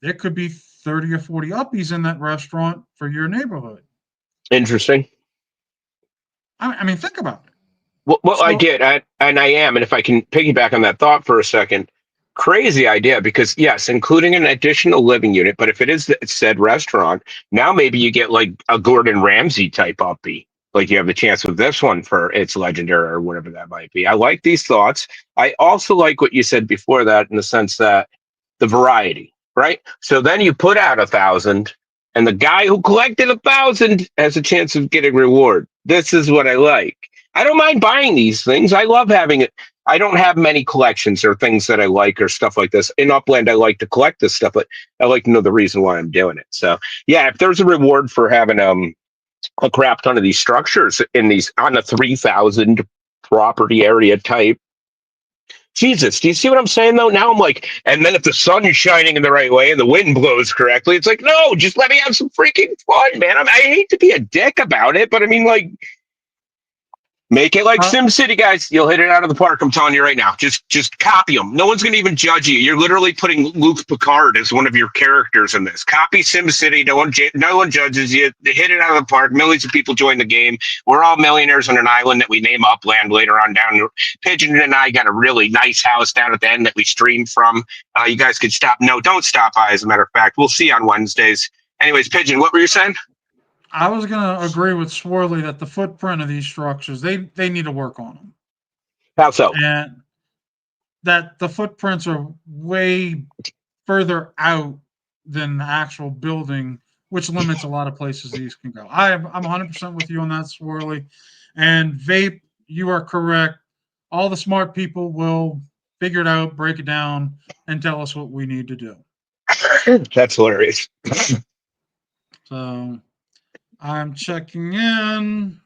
There could be 30 or 40 uppies in that restaurant for your neighborhood. Interesting. I mean, think about it. Well, I did, and I am. And if I can piggyback on that thought for a second, crazy idea because yes, including an additional living unit, but if it is said restaurant, now maybe you get like a Gordon Ramsay type uppie. Like you have the chance with this one for its legendary or whatever that might be. I like these thoughts. I also like what you said before that in the sense that the variety, right? So then you put out 1,000 and the guy who collected 1,000 has a chance of getting reward. This is what I like. I don't mind buying these things. I love having it. I don't have many collections or things that I like or stuff like this. In Upland, I like to collect this stuff, but I like to know the reason why I'm doing it. So yeah, if there's a reward for having a crap ton of these structures in these on a 3,000 property area type. Jesus, do you see what I'm saying though? Now I'm like, and then if the sun is shining in the right way and the wind blows correctly, it's like, no, just let me have some freaking fun, man. I hate to be a dick about it, but I mean, like, make it like SimCity, guys. You'll hit it out of the park. I'm telling you right now. Just copy them. No one's going to even judge you. You're literally putting Luke Picard as one of your characters in this. Copy SimCity. No one judges you. They hit it out of the park. Millions of people join the game. We're all millionaires on an island that we name Upland later on down. Pigeon and I got a really nice house down at the end that we stream from. You guys could stop. No, don't stop by, as a matter of fact. We'll see you on Wednesdays. Anyways, Pigeon, what were you saying? I was going to agree with Swirly that the footprint of these structures, they need to work on them. How so? And that the footprints are way further out than the actual building, which limits a lot of places these can go. I'm 100% with you on that, Swirly. And Vape, you are correct. All the smart people will figure it out, break it down, and tell us what we need to do. That's hilarious. So I'm checking in.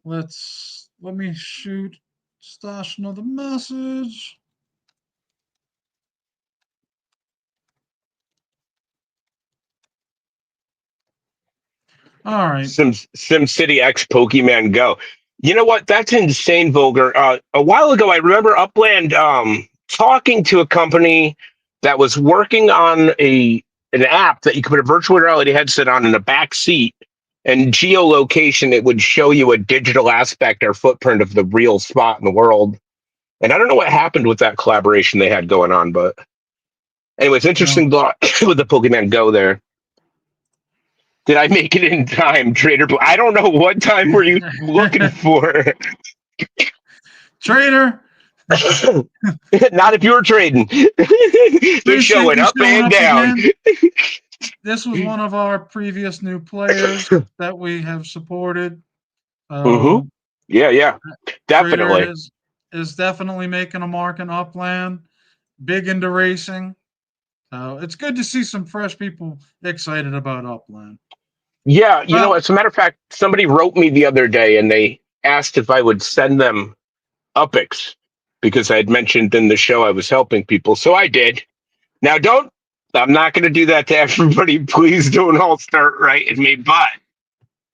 Let me shoot Stosh another message. All right. SimCity X Pokemon Go. You know what? That's insane, Vulgar. A while ago, I remember Upland talking to a company that was working on an app that you could put a virtual reality headset on in the back seat, and geolocation, it would show you a digital aspect or footprint of the real spot in the world. And I don't know what happened with that collaboration they had going on, but anyways, interesting thought with the Pokemon Go there. Did I make it in time, Trader? I don't know. What time were you looking for? Trader. Not if you were trading. They're showing up and down. This was one of our previous new players that we have supported. Yeah, definitely. Is definitely making a mark in Upland. Big into racing. So it's good to see some fresh people excited about Upland. Yeah, you know, as a matter of fact, somebody wrote me the other day and they asked if I would send them UPX because I had mentioned in the show I was helping people. So I did. Now, I'm not going to do that to everybody. Please don't all start writing me, but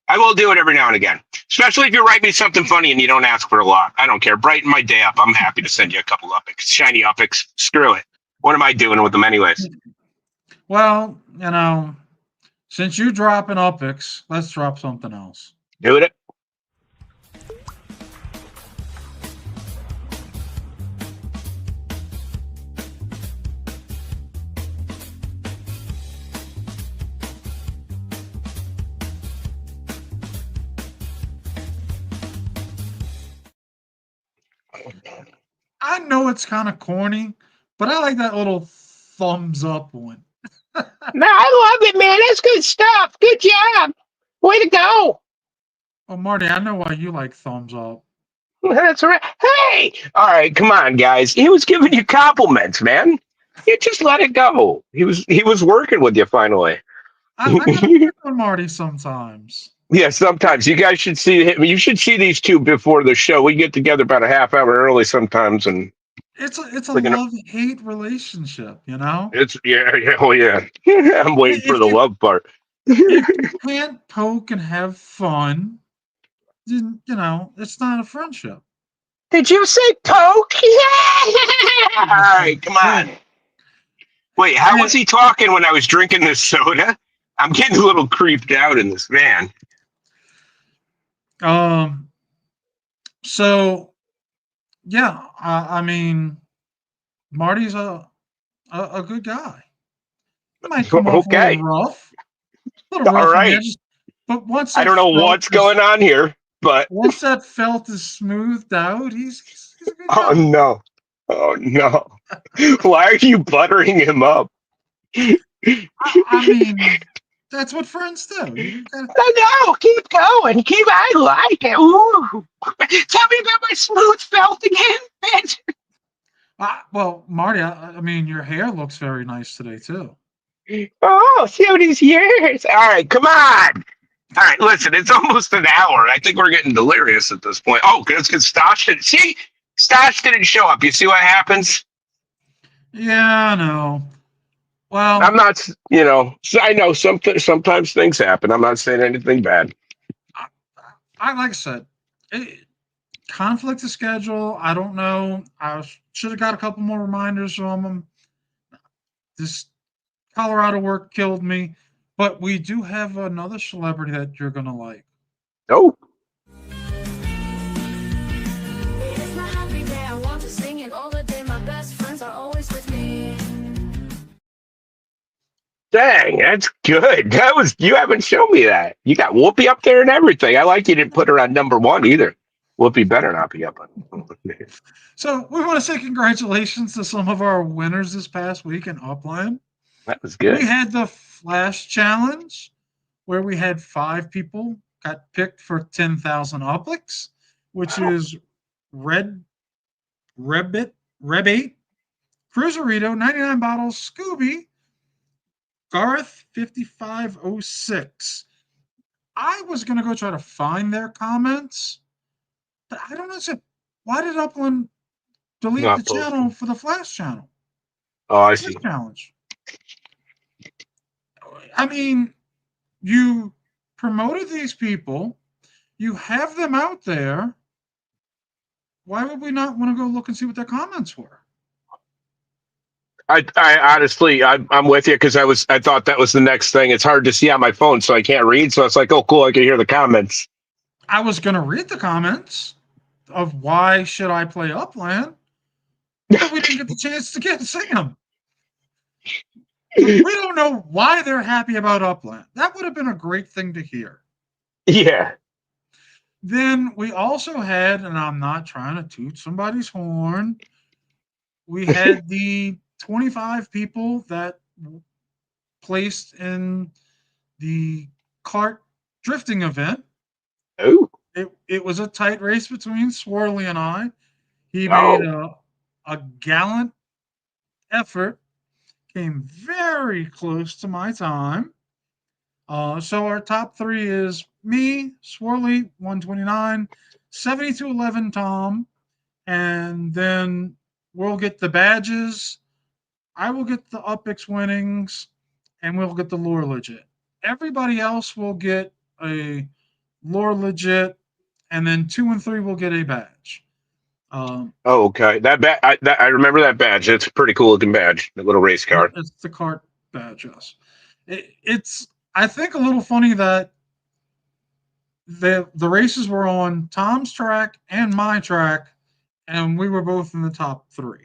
I will do it every now and again, especially if you write me something funny and you don't ask for a lot. I don't care. Brighten my day up. I'm happy to send you a couple UPX, shiny UPX. Screw it. What am I doing with them anyways? Well, you know, since you drop an UPX, let's drop something else. Do it. I know it's kind of corny, but I like that little thumbs up one. No, I love it, man. That's good stuff. Good job. Way to go. Oh, Marty, I know why you like thumbs up. That's right. Hey, all right, come on, guys. He was giving you compliments, man. You just let it go. He was working with you finally. I gotta pick on Marty sometimes. Yeah, sometimes you guys should see him. You should see these two before the show. We get together about a half hour early sometimes, and it's a love-hate relationship, you know. It's yeah. I'm waiting for the love part. If you can't poke and have fun, then you know it's not a friendship. Did you say poke? Yeah. All right, come on. Wait, how was he talking when I was drinking this soda? I'm getting a little creeped out in this van. So, yeah, I mean, Marty's a good guy. He might come off a Okay. little rough All on the right. edges, but once I don't know what's going on here, but once that felt is smoothed out, he's a good oh guy. no. Oh no. Why are you buttering him up? I mean, that's what friends do. You gotta, No, keep going. I like it. Ooh. Tell me about my smooth felt again. well, Marty, I mean, your hair looks very nice today too. Oh, so these years. All right, come on. All right, listen, it's almost an hour. I think we're getting delirious at this point. Oh, it's because Stosh didn't show up. You see what happens? Yeah, I know. Well, I'm not, I know sometimes things happen. I'm not saying anything bad. I like I said, conflict of schedule. I don't know. I should have got a couple more reminders from him. This Colorado work killed me, but we do have another celebrity that you're gonna like. Oh, It's my happy day, I want to sing it all the day. My best friends are always with me. dang, that's good. You haven't shown me that. You got Whoopi up there and everything. I like you didn't put her on number one either. Whoopi better not be up on. So we want to say congratulations to some of our winners this past week in Upland. That was good. We had the Flash Challenge, where we had 5 people got picked for 10,000 Uplix, which is Rebit, Rebate, Cruiserito, 99 bottles, Scooby, Garth 5506. I was gonna go try to find their comments, but I don't know. Why did Upland delete Not the posted. channel for the Flash channel? Oh, I see. Challenge. I mean, you promoted these people, you have them out there. Why would we not want to go look and see what their comments were? I honestly, I'm with you because I thought that was the next thing. It's hard to see on my phone, so I can't read. So it's like, oh, cool, I can hear the comments. I was going to read the comments of why should I play Upland, but we didn't get the chance to see them. We don't know why they're happy about Upland. That would have been a great thing to hear. Yeah. Then we also had, and I'm not trying to toot somebody's horn, we had the 25 people that placed in the kart drifting event. Oh. It was a tight race between Swirly and I. He Oh. made a gallant effort, came very close to my time. So our top 3 is me, Swirly, 129, 7211 Tom, and then we'll get the badges. I will get the UPX winnings, and we'll get the lore legit. Everybody else will get a lore legit, and then 2 and 3 will get a badge. Oh, okay. I remember that badge. It's a pretty cool looking badge. The little race car. It's the kart badge, yes. It's I think a little funny that the races were on Tom's track and my track, and we were both in the top 3.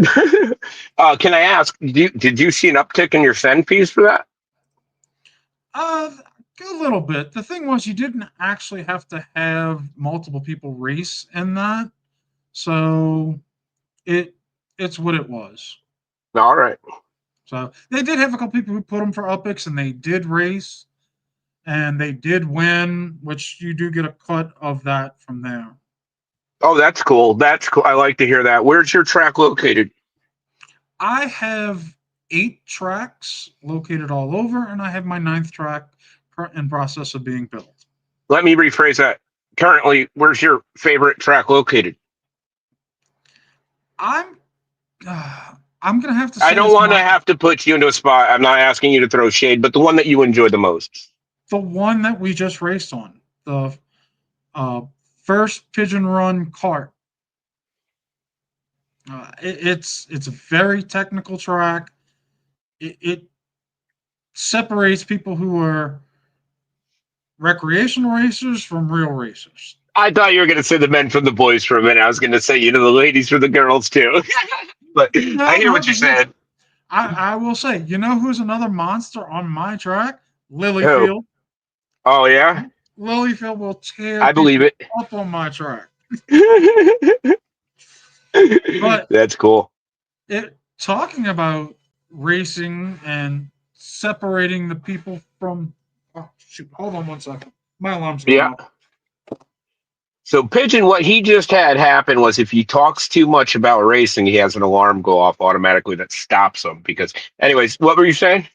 Can I ask? Did you see an uptick in your send fees for that? A little bit. The thing was, you didn't actually have to have multiple people race in that, so it's what it was. All right. So they did have a couple people who put them for UPX, and they did race, and they did win, which you do get a cut of that from there. Oh, that's cool. That's cool. I like to hear that. Where's your track located? I have 8 tracks located all over, and I have my 9th track in process of being built. Let me rephrase that. Currently, where's your favorite track located? I'm gonna have to say I don't want to have to put you into a spot. I'm not asking you to throw shade, but the one that you enjoy the most. The one that we just raced on, the first Pigeon Run kart. It's a very technical track. It separates people who are recreational racers from real racers. I thought you were going to say the men from the boys for a minute. I was going to say, the ladies from the girls too. But No, I hear no, what you're saying. I will say, you know who's another monster on my track? Who? Lilyfield. Oh yeah, Lilyfield will tear I believe people it. up on my track. But That's cool. talking about racing and separating the people from. Oh shoot! Hold on 1 second. My alarm's going Yeah. off. So Pigeon, what he just had happen was if he talks too much about racing, he has an alarm go off automatically that stops him. Because, anyways, what were you saying?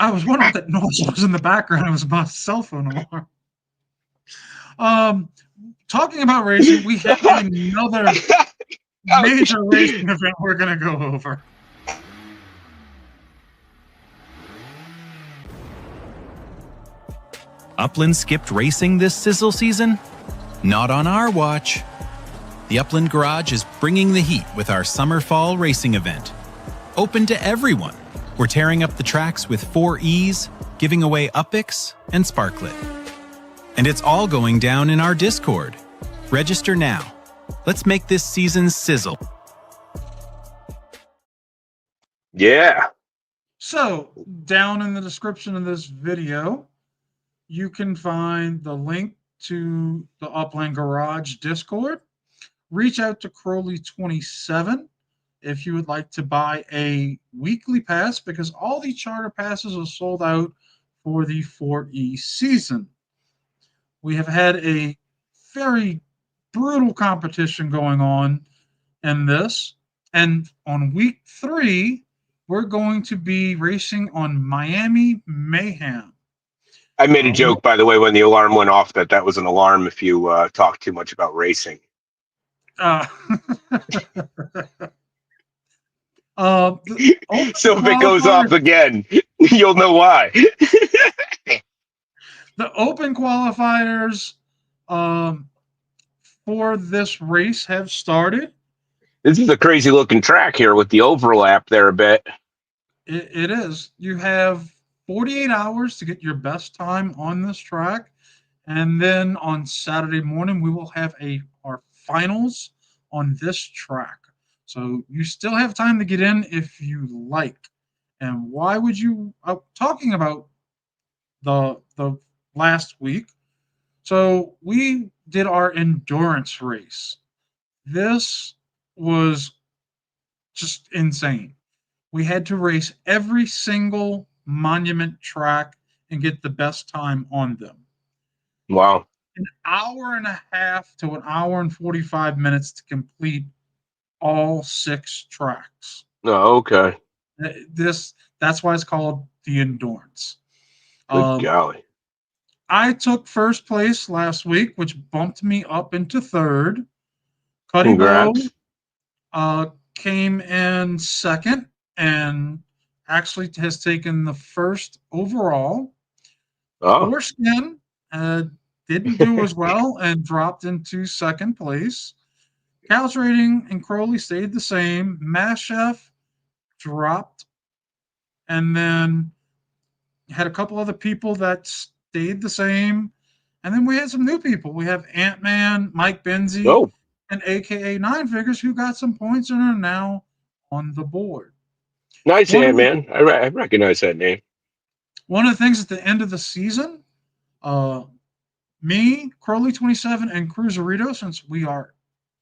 I was wondering what that noise was in the background. It was my cell phone alarm. Talking about racing, we have another major racing event we're going to go over. Upland skipped racing this sizzle season? Not on our watch. The Upland Garage is bringing the heat with our summer-fall racing event. Open to everyone. We're tearing up the tracks with 4 E's, giving away UPX and Sparklet. And it's all going down in our Discord. Register now. Let's make this season sizzle. Yeah. So, down in the description of this video, you can find the link to the Upland Garage Discord. Reach out to Crowley27 if you would like to buy a weekly pass, because all the charter passes are sold out for the 4E season. We have had a very brutal competition going on in this, and on week 3, we're going to be racing on Miami Mayhem. I made a joke, by the way, when the alarm went off that was an alarm if you talk too much about racing. So So if it goes off again, you'll know why. The open qualifiers for this race have started. This is a crazy looking track here with the overlap there a bit. It is. You have 48 hours to get your best time on this track. And then on Saturday morning, we will have our finals on this track. So you still have time to get in if you like. And why would you, talking about the last week, so we did our endurance race. This was just insane. We had to race every single monument track and get the best time on them. Wow. An hour and a half to an hour and 45 minutes to complete all 6 tracks. Oh, okay. That's why it's called the endurance. Good golly. I took first place last week, which bumped me up into 3rd. Cuddy Congrats. Blow came in 2nd and actually has taken the 1st overall. Oh. Foreskin didn't do as well and dropped into 2nd place. Couch Rating and Crowley stayed the same. Mass Chef dropped. And then had a couple other people that stayed the same. And then we had some new people. We have Ant-Man, Mike Benzie, and AKA Nine Figures, who got some points and are now on the board. Nice, Ant-Man. I recognize that name. One of the things at the end of the season, me, Crowley27, and Cruiserito, since we are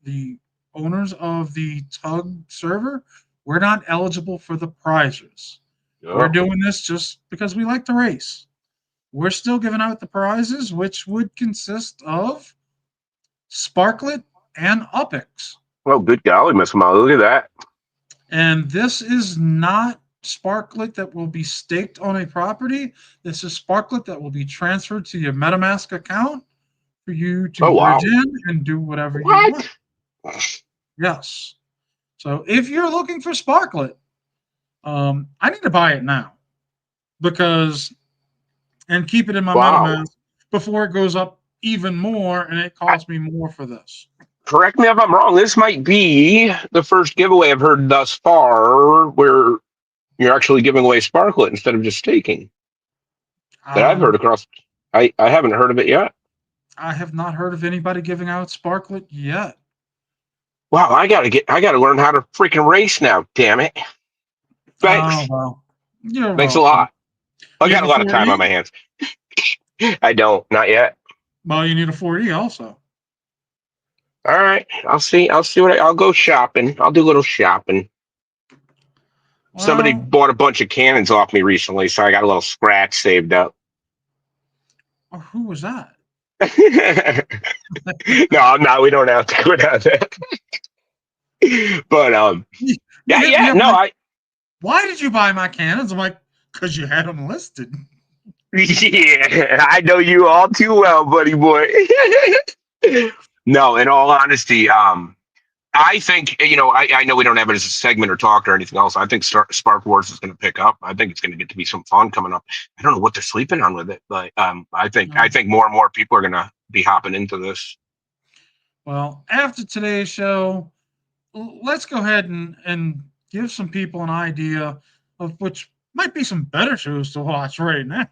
the owners of the TUG server, we're not eligible for the prizes. Oh. We're doing this just because we like to race. We're still giving out the prizes, which would consist of Sparklet and UPX. Well, good golly, Miss Molly, look at that. And this is not Sparklet that will be staked on a property. This is Sparklet that will be transferred to your MetaMask account for you to bridge in and do whatever you want. Yes. So if you're looking for Sparklet, I need to buy it now and keep it in my MetaMask before it goes up even more and it costs me more for this. Correct me if I'm wrong. This might be the first giveaway I've heard thus far where you're actually giving away Sparklet instead of just staking. That I've heard across. I haven't heard of it yet. I have not heard of anybody giving out Sparklet yet. Wow, I gotta learn how to freaking race now. Damn it! Thanks, Oh, well. You're thanks a welcome. lot. I You got have a lot of 4E? time on my hands. I don't, not yet. Well, you need a 4E also. All right, I'll see. I'll go shopping. I'll do a little shopping. Somebody Well, bought a bunch of cannons off me recently, so I got a little scratch saved up. who was that? No, we don't have to go down that. But Why did you buy my cannons? I'm like, because you had them listed. Yeah, I know you all too well, buddy boy. No, in all honesty, I think, I know we don't have it as a segment or talk or anything else. I think Spark Wars is going to pick up. I think it's going to get to be some fun coming up. I don't know what they're sleeping on with it, but I think more and more people are going to be hopping into this. Well, after today's show, let's go ahead and give some people an idea of which might be some better shows to watch right now.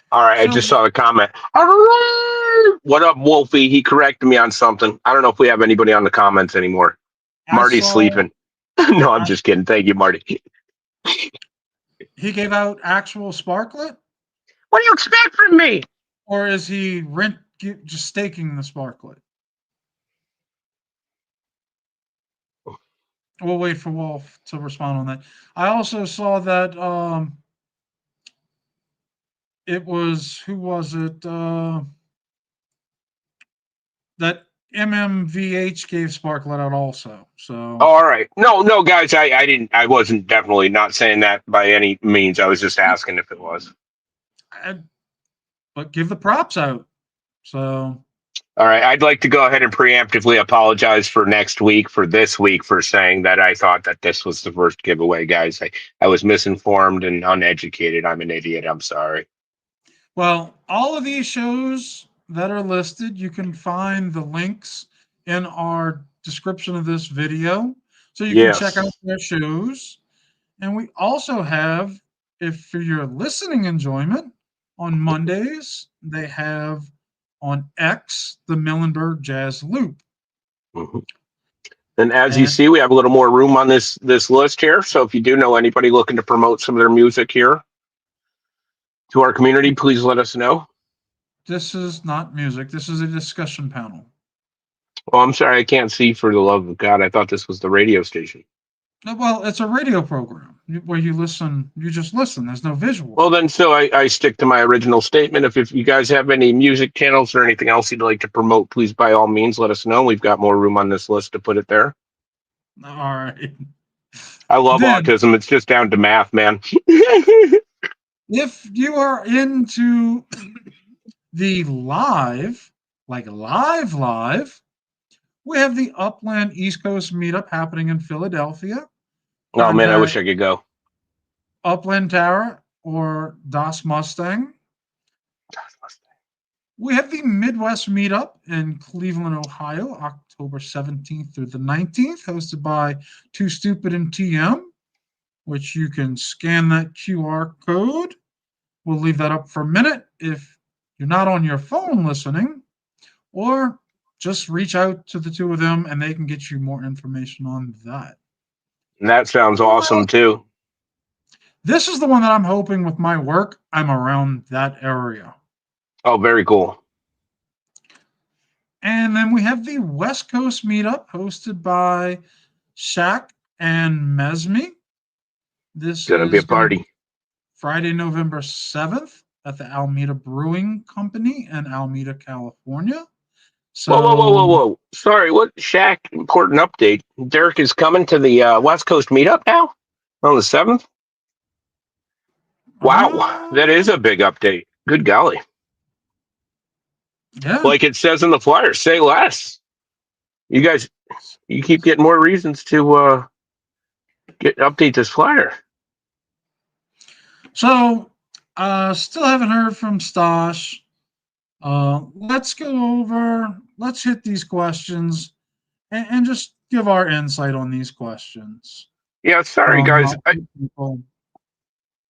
All right, I just saw a comment. What up, Wolfie? He corrected me on something. I don't know if we have anybody on the comments anymore. Marty's sleeping. No, I'm just kidding. Thank you, Marty. He gave out actual Sparklet? What do you expect from me? Or is he just staking the Sparklet? We'll wait for Wolf to respond on that. I also saw that it was, who was it? That MMVH gave Sparklet out also. So. Oh, all right. No, guys, I wasn't definitely not saying that by any means. I was just asking if it was. But give the props out. So. All right. I'd like to go ahead and preemptively apologize for next week, for this week, for saying that I thought that this was the first giveaway, guys. I was misinformed and uneducated. I'm an idiot. I'm sorry. Well, all of these shows that are listed, you can find the links in our description of this video. So you can check out their shows. And we also have, if for your listening enjoyment, on Mondays, they have on X, the Millenberg Jazz Loop. Mm-hmm. And as you see, we have a little more room on this list here. So if you do know anybody looking to promote some of their music here to our community, please let us know. This is not music. This is a discussion panel. Oh, I'm sorry. I can't see, for the love of God. I thought this was the radio station. Well, it's a radio program where you listen. You just listen. There's no visual. Well, then, so I stick to my original statement. If you guys have any music channels or anything else you'd like to promote, please, by all means, let us know. We've got more room on this list to put it there. All right. I love autism. It's just down to math, man. If you are into the live, like live, we have the Upland East Coast meetup happening in Philadelphia. Oh, man, I wish I could go. Upland Tower or Das Mustang. We have the Midwest meetup in Cleveland, Ohio, October 17th through the 19th, hosted by Too Stupid and TM, which you can scan that QR code. We'll leave that up for a minute if you're not on your phone listening, or just reach out to the two of them and they can get you more information on that. And that sounds awesome, too. This is the one that I'm hoping with my work, I'm around that area. Oh, very cool. And then we have the West Coast meetup hosted by Shaq and Mesme. This is going to be a party. Friday, November 7th at the Alameda Brewing Company in Alameda, California. So, Whoa. Sorry, what, Shaq, important update. Derek is coming to the West Coast meetup now on the 7th? Wow, that is a big update. Good golly. Yeah. Like it says in the flyer, say less. You guys, you keep getting more reasons to update this flyer. So, still haven't heard from Stosh. Let's go over, let's hit these questions and just give our insight on these questions. Yeah, sorry guys.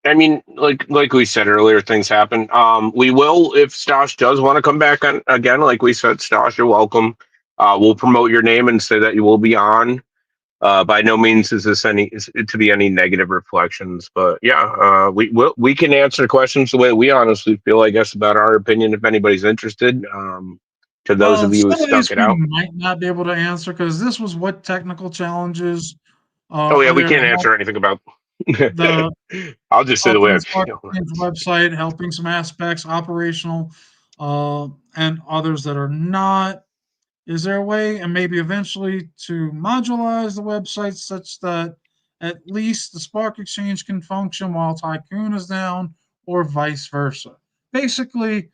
I mean, like we said earlier, things happen. We will, if Stosh does want to come back on again, like we said, Stosh, you're welcome. We'll promote your name and say that you will be on. By no means is this to be any negative reflections, but yeah, we can answer questions the way we honestly feel, I guess, about our opinion if anybody's interested. To those Well, of you who some of these stuck it we out. might not be able to answer because this was what technical challenges Oh yeah, are we there to can't help answer anything about. the I'll just say the way I Upland feel. Sparklet's website, helping some aspects operational, and others that are not. Is there a way, and maybe eventually, to modularize the website such that at least the Spark Exchange can function while Tycoon is down, or vice versa? Basically,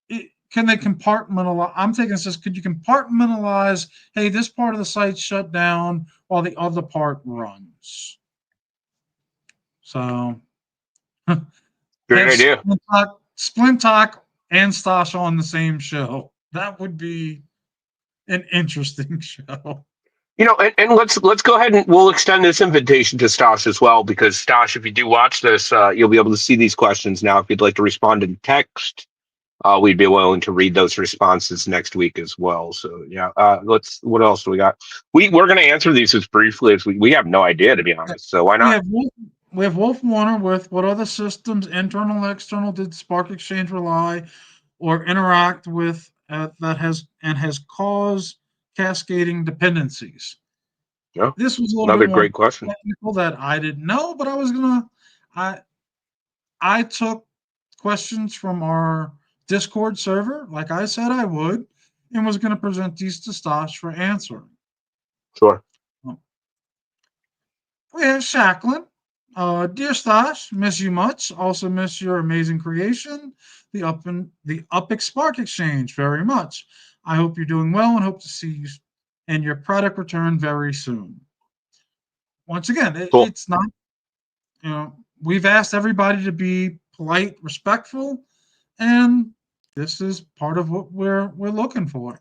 can they compartmentalize? I'm taking this as, could you compartmentalize? Hey, this part of the site shut down while the other part runs. So Great have idea. Splintock and Stosh on the same show. That would be an interesting show. You know, and let's go ahead and we'll extend this invitation to Stosh as well, because Stosh, if you do watch this, you'll be able to see these questions now. If you'd like to respond in text, we'd be willing to read those responses next week as well. So yeah, what else do we got? We're going to answer these as briefly as we have no idea, to be honest. So why not? We have Wolf Warner with what other systems, internal and external, did Spark Exchange rely or interact with that has caused cascading dependencies? Yeah, This was a little another bit more great question. technical that I didn't know, but I took questions from our Discord server, like I said I would, and was going to present these to Stosh for answering. Sure. We have Shacklin. Dear Stosh, miss you much. Also miss your amazing creation, the UPX Spark Exchange, very much. I hope you're doing well and hope to see you and your product return very soon. Once again, Cool. it's not, we've asked everybody to be polite, respectful, and this is part of what we're looking for.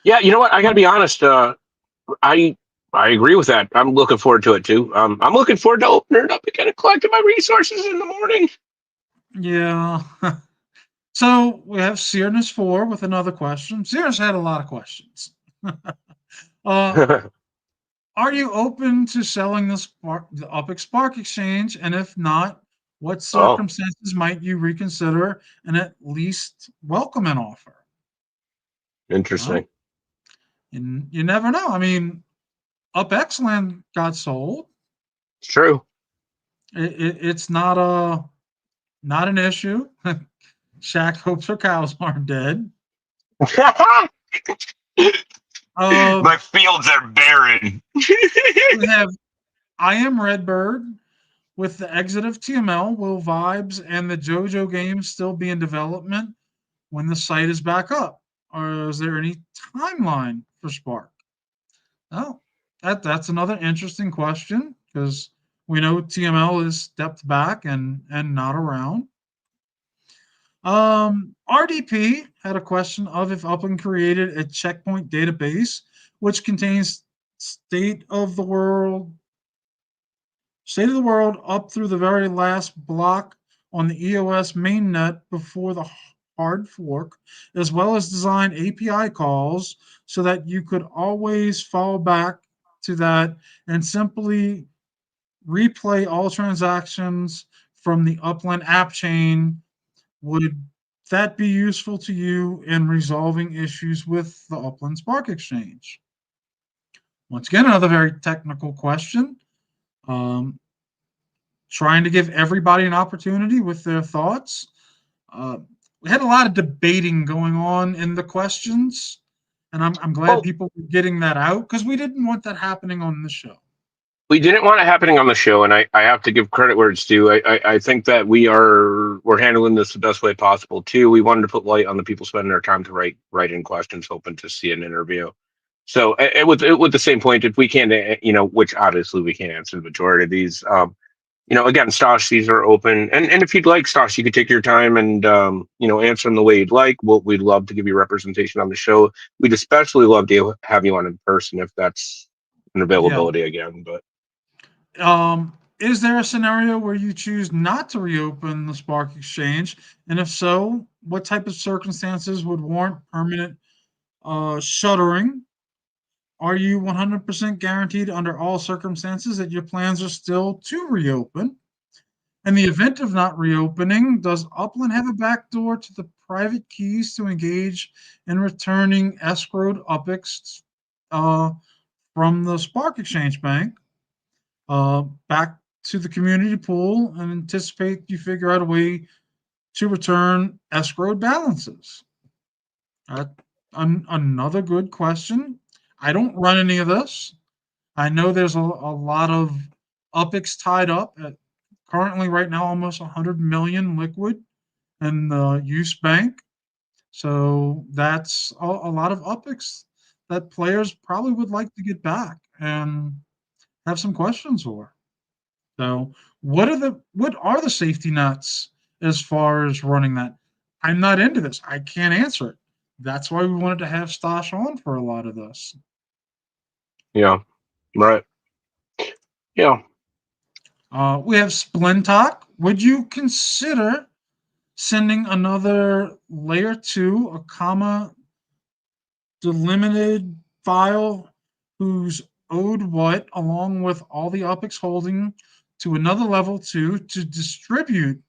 Yeah, you know what? I got to be honest. I agree with that. I'm looking forward to it too. I'm looking forward to opening it up again and collecting my resources in the morning. Yeah. So we have Searness 4 with another question. Searness had a lot of questions. Are you open to selling the UPX Spark Exchange? And if not, what circumstances might you reconsider and at least welcome an offer? Interesting. And you never know. I mean, UPX land got sold. It's true. It's not an issue. Shaq hopes her cows aren't dead. My fields are barren. We have I Am Redbird. With the exit of TML, will Vibes and the JoJo games still be in development when the site is back up? Or is there any timeline for Spark? Oh, that's another interesting question, because we know TML is stepped back and not around. RDP had a question of if Upland created a checkpoint database which contains state of the world up through the very last block on the EOS mainnet before the hard fork, as well as design API calls so that you could always fall back to that and simply replay all transactions from the Upland app chain. Would that be useful to you in resolving issues with the Upland Spark Exchange? Once again, another very technical question. Trying to give everybody an opportunity with their thoughts. We had a lot of debating going on in the questions, and I'm glad people were getting that out, because we didn't want that happening on the show. We didn't want it happening on the show, and I have to give credit where it's due. I think that we're handling this the best way possible too. We wanted to put light on the people spending their time to write in questions, hoping to see an interview. So with the same point, if we can't, which obviously we can't answer the majority of these, again, Stosh, these are open, and if you'd like, Stosh, you could take your time and answer them the way you'd like. We'd love to give you representation on the show. We'd especially love to have you on in person if that's an availability again. But is there a scenario where you choose not to reopen the Spark Exchange? And if so, what type of circumstances would warrant permanent shuttering? Are you 100% guaranteed under all circumstances that your plans are still to reopen? In the event of not reopening, does Upland have a backdoor to the private keys to engage in returning escrowed UPX from the Spark Exchange Bank back to the community pool, and anticipate you figure out a way to return escrowed balances? Another good question. I don't run any of this. I know there's a lot of UPX tied up at currently right now almost 100 million liquid in the use bank. So that's a lot of UPX that players probably would like to get back and have some questions for. So what are the safety nets as far as running that? I'm not into this. I can't answer it. That's why we wanted to have Stosh on for a lot of this. yeah, right. Yeah. We have Splintock. Would you consider sending another layer 2, a comma delimited file who's owed what, along with all the UPX holding, to another level 2 to distribute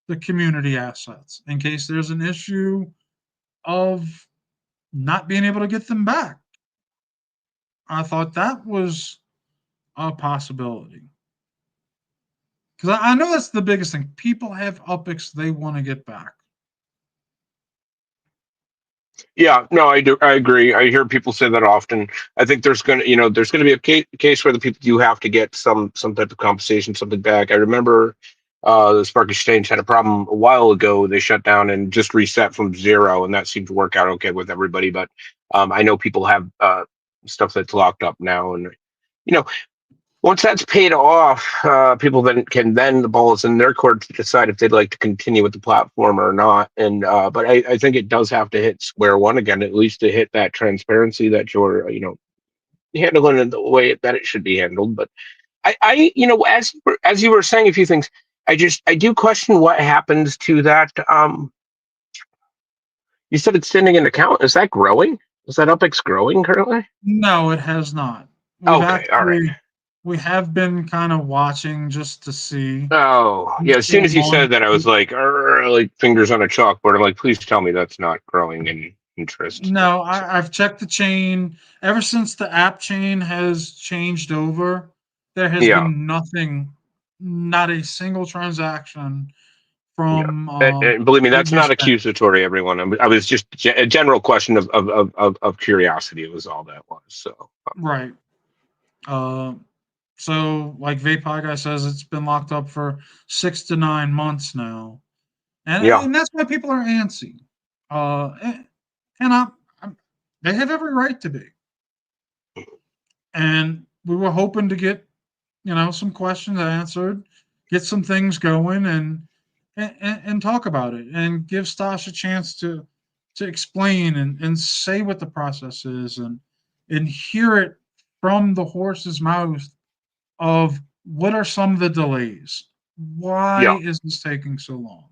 the community assets in case there's an issue of not being able to get them back? I thought that was a possibility. Because I know that's the biggest thing. People have UPX they want to get back. Yeah, no, I do. I agree. I hear people say that often. I think there's going to be a case where the people do have to get some type of compensation, something back. I remember the Spark Exchange had a problem a while ago. They shut down and just reset from 0, and that seemed to work out okay with everybody. But I know people have stuff that's locked up now, and once that's paid off, people then the ball is in their court to decide if they'd like to continue with the platform or not. And but I think it does have to hit square one again, at least to hit that transparency that you're handling it the way that it should be handled. But as you were saying a few things, I do question what happens to that. You said it's sending an account. Is that growing? Is that UPX growing currently? No, it has not. Okay, all right. We have been kind of watching just to see. Oh, yeah. As soon as you said that, I was like fingers on a chalkboard. I'm like, please tell me that's not growing in interest. No, I've checked the chain. Ever since the app chain has changed over, there has been nothing, not a single transaction from. And believe me, that's not accusatory, everyone. I was just a general question of curiosity. It was all that was. So right. So, like Vapor Guy says, it's been locked up for 6 to 9 months now, and that's why people are antsy. They have every right to be. And we were hoping to get, some questions answered, get some things going, and talk about it, and give Stosh a chance to explain and say what the process is, and hear it from the horse's mouth of what are some of the delays. Why is this taking so long?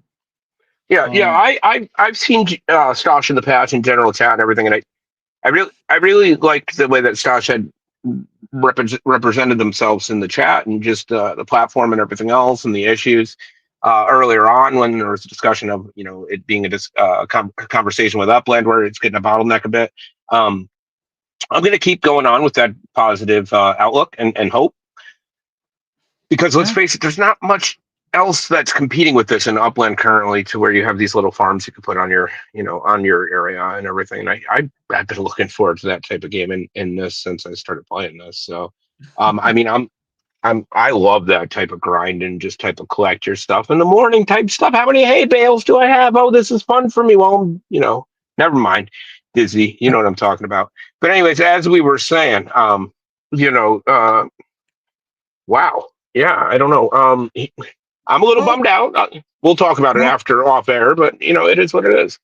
I've seen Stosh in the past in general chat and everything, and I really liked the way that Stosh had represented themselves in the chat and just the platform and everything else and the issues earlier on when there was a discussion of it being a conversation with Upland where it's getting a bottleneck a bit. I'm going to keep going on with that positive outlook and hope, because let's face it, there's not much else that's competing with this in Upland currently, to where you have these little farms you can put on your area and everything. And I've been looking forward to that type of game in this since I started playing this. So, I love that type of grind and just type of collect your stuff in the morning type stuff. How many hay bales do I have? Oh, this is fun for me. Well, never mind. Dizzy, you know what I'm talking about. But anyways, as we were saying, wow. Yeah, I don't know. I'm a little Well, bummed out. We'll talk about it well, after off air, but it is what it is.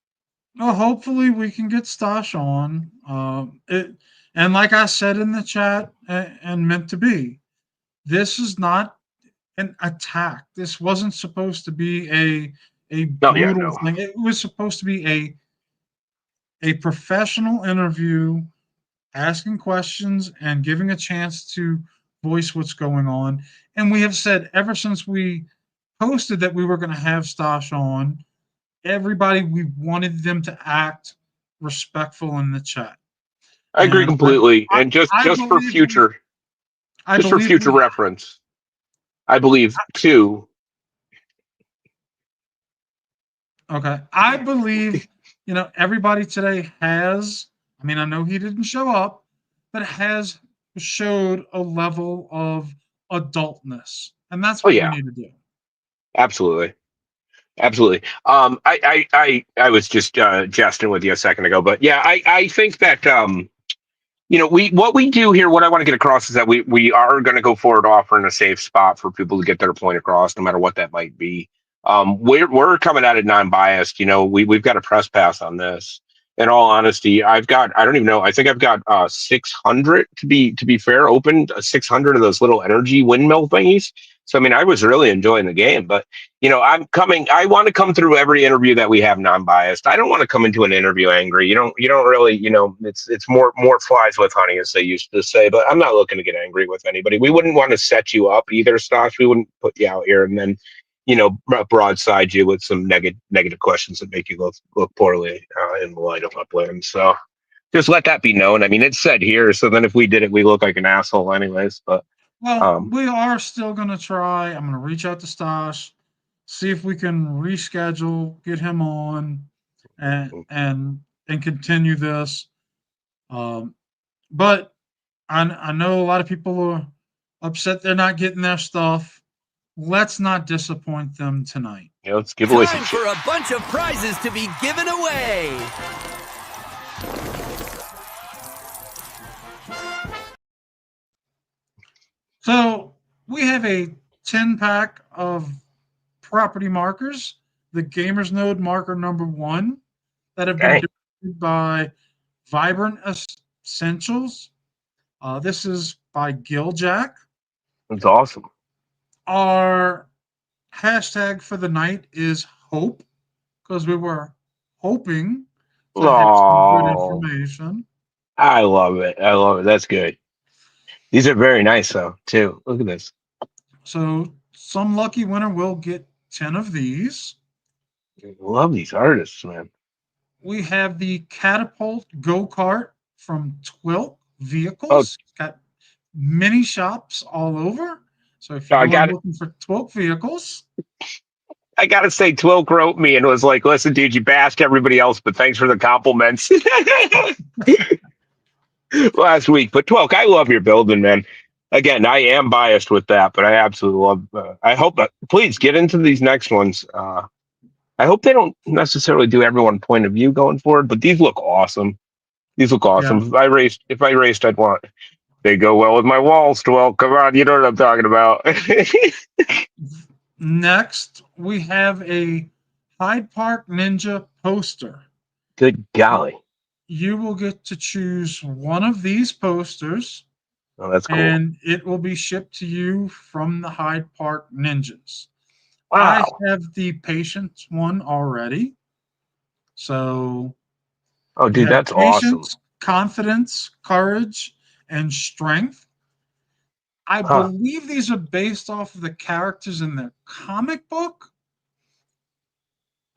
well, hopefully we can get Stosh on. And like I said in the chat, and meant to be, this is not an attack. This wasn't supposed to be a No, yeah, brutal no. thing. It was supposed to be a professional interview, asking questions and giving a chance to voice what's going on. And we have said ever since we posted that we were going to have Stosh on, everybody, we wanted them to act respectful in the chat. I agree And completely. I, And just I just for believe future, I just for believe future reference, I believe too. okay. I believe, everybody today has, I mean, I know he didn't show up, but has showed a level of adultness. And that's Oh what we yeah, need to do. absolutely. Absolutely. I was just jesting with you a second ago, but yeah, I think that what we do here, what I want to get across is that we are going to go forward offering a safe spot for people to get their point across, no matter what that might be. We're coming at it non-biased. We've got a press pass on this. In all honesty, I don't even know. I think I've got 600 to be fair, opened 600 of those little energy windmill thingies. So I mean, I was really enjoying the game, but I want to come through every interview that we have non-biased. I don't want to come into an interview angry. You don't really, it's more flies with honey, as they used to say, but I'm not looking to get angry with anybody. We wouldn't want to set you up either, Stosh. We wouldn't put you out here and then, broadside you with some negative questions that make you look poorly in the light of Upland. So just let that be known. I mean, it's said here. So then if we did it, we look like an asshole anyways, but Well, we are still going to try. I'm going to reach out to Stosh, see if we can reschedule, get him on, and continue this. But I know a lot of people are upset they're not getting their stuff. Let's not disappoint them tonight. let's give away some Time for a bunch of prizes to be given away. So we have a 10-pack of property markers, the Gamers Node marker number 1, that have been donated by Vibrant Essentials. This is by Giljack. That's awesome. Our hashtag for the night is hope, because we were hoping to have some good information. I love it. That's good. These are very nice, though, too. Look at this. So some lucky winner will get 10 of these. I love these artists, man. We have the Catapult Go-Kart from Twilk Vehicles. Oh. It's got mini shops all over. So if you're looking for Twilk vehicles. I got to say, Twilk wrote me and was like, listen, dude, you bashed everybody else, but thanks for the compliments last week. But Twilk, I love your building, man. Again, I am biased with that, but I absolutely love I hope that, please get into these next ones. I hope they don't necessarily do everyone point of view going forward, but these look awesome. These look awesome. Yeah. If I raced, I'd want. They go well with my walls. Well, come on, you know what I'm talking about. Next, we have a Hyde Park Ninja poster. Good golly! You will get to choose one of these posters. Oh, that's cool. And it will be shipped to you from the Hyde Park Ninjas. Wow. I have the Patience one already. So, oh, dude, that's awesome. Confidence, courage, and strength. I believe these are based off of the characters in the comic book.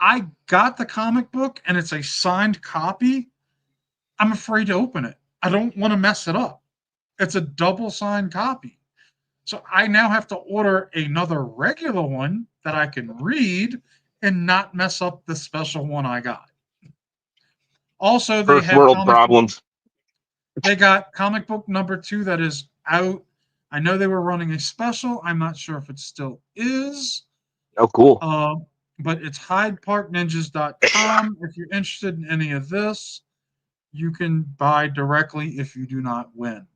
I got the comic book, and it's a signed copy. I'm afraid to open it. I don't want to mess it up. It's a double signed copy. So I now have to order another regular one that I can read and not mess up the special one I got. Also, they have world problems. They got comic book number 2 that is out. I know they were running a special. I'm not sure if it still is. Oh, cool. But it's HydeParkNinjas.com. If you're interested in any of this, you can buy directly if you do not win.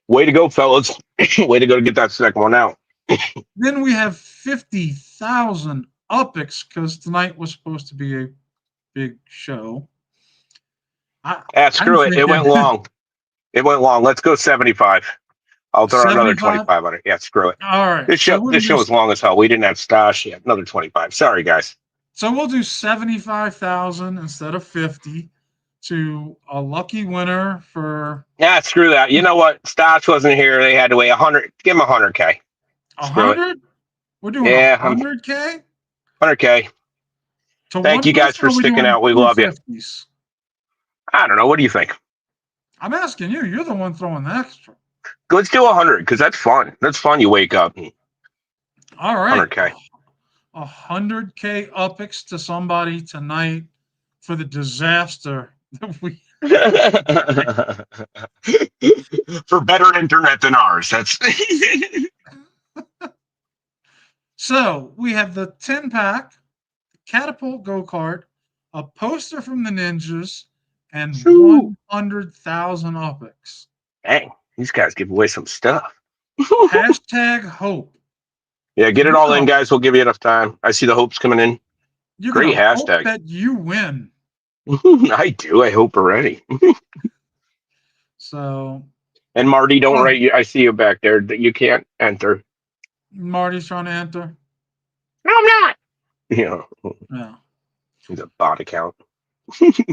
Way to go, fellas. Way to go to get that second one out. Then we have 50,000 UPX because tonight was supposed to be a big show. Screw it. It went long. It went long. Let's go 75. I'll throw another 25 on it. Yeah, screw it. All right. This show is long as hell. We didn't have Stosh yet. Another 25. Sorry, guys. So we'll do 75,000 instead of 50 to a lucky winner for. Yeah, screw that. You know what? Stosh wasn't here. They had to weigh 100. Give him 100K. 100? We're doing 100K? 100K. Thank you guys for sticking out. We love you. I don't know. What do you think? I'm asking you. You're the one throwing the extra. Let's do 100 because that's fun. That's fun. You wake up. All right. 100K. 100K UPX to somebody tonight for the disaster that we. For better internet than ours. That's. So we have the 10-pack, catapult go-kart, a poster from the Ninjas, and 100,000 UPX. Dang, these guys give away some stuff. Hashtag hope. Yeah, get it all in, guys. We'll give you enough time. I see the hopes coming in. Great hashtag. Hope that you win. I do. I hope already. So. And Marty, don't write you. I see you back there. That you can't enter. Marty's trying to enter. No, I'm not. Yeah. Yeah. He's a bot account.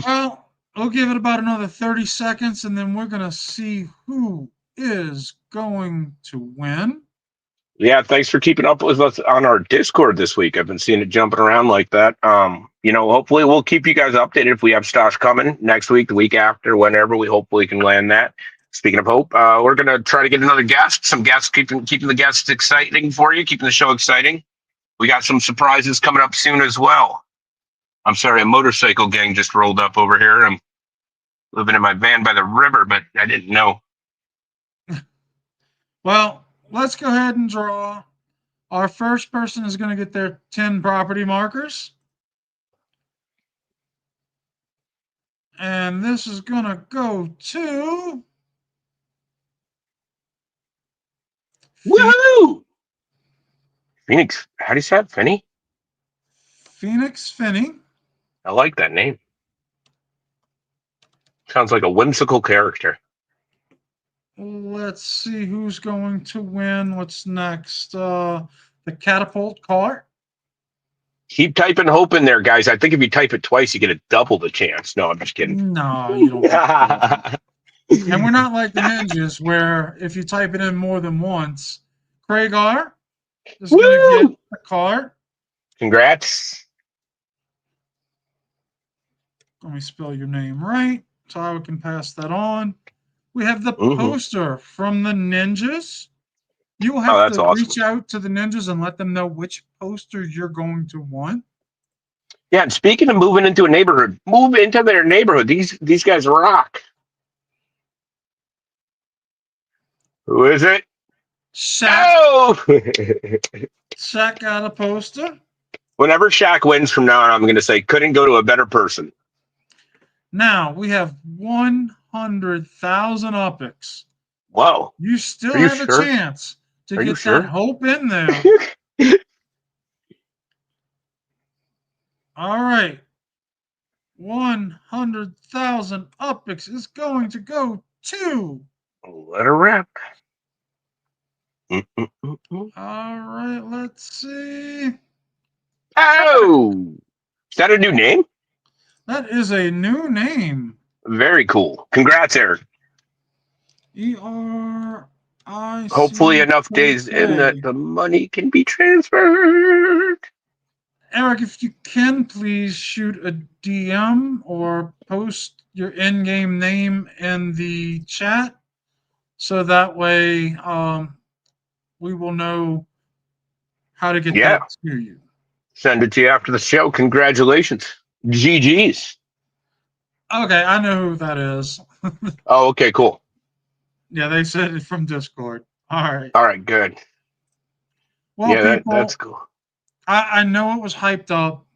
Well, we'll give it about another 30 seconds, and then we're going to see who is going to win. Yeah, thanks for keeping up with us on our Discord this week. I've been seeing it jumping around like that. Hopefully we'll keep you guys updated if we have Stosh coming next week, the week after, whenever we hopefully can land that. Speaking of hope, we're going to try to get another guest. Some guests, keeping the guests exciting for you, keeping the show exciting. We got some surprises coming up soon as well. I'm sorry, a motorcycle gang just rolled up over here. I'm living in my van by the river, but I didn't know. Well, let's go ahead and draw. Our first person is going to get their 10 property markers. And this is going to go to... Woohoo! Phoenix. How do you say it? Finney? Phoenix Finney. I like that name. Sounds like a whimsical character. Let's see who's going to win. What's next? The catapult cart. Keep typing hope in there, guys. I think if you type it twice, you get a double the chance. No, I'm just kidding. No, you don't. And we're not like the Ninjas, where if you type it in more than once, Craig R is going to get the cart. Congrats. Let me spell your name right so I can pass that on. We have the poster from the Ninjas. You will have to reach out to the Ninjas and let them know which poster you're going to want. Yeah, and speaking of moving into a neighborhood, move into their neighborhood. These guys rock. Who is it? Shaq. Oh! Shaq got a poster. Whenever Shaq wins from now on, I'm going to say, couldn't go to a better person. Now, we have 100,000 UPX. Whoa. You still have a chance to get that hope in there. All right. 100,000 UPX is going to go to... Let her rip. All right, let's see. Oh! Is that a new name? That is a new name. Very cool. Congrats, Eric. E-R-I-C. Hopefully enough days in that the money can be transferred. Eric, if you can, please shoot a DM or post your in-game name in the chat so that way we will know how to get that to you. Send it to you after the show. Congratulations. GG's. Okay, I know who that is. Oh, okay, cool. Yeah, they said it from Discord. All right. All right, good. Well, yeah, people, that's cool. I know it was hyped up.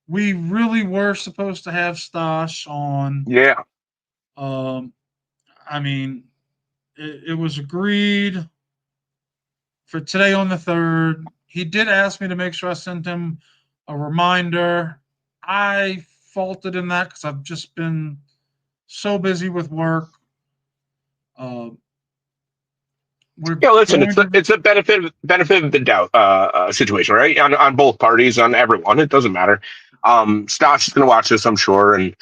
We really were supposed to have Stosh on. Yeah. I mean, it was agreed. for today on the 3rd. He did ask me to make sure I sent him a reminder. I faulted in that because I've just been so busy with work. Yeah, listen, it's a benefit of the doubt situation, right? On both parties, on everyone. It doesn't matter. Stosh is going to watch this, I'm sure, and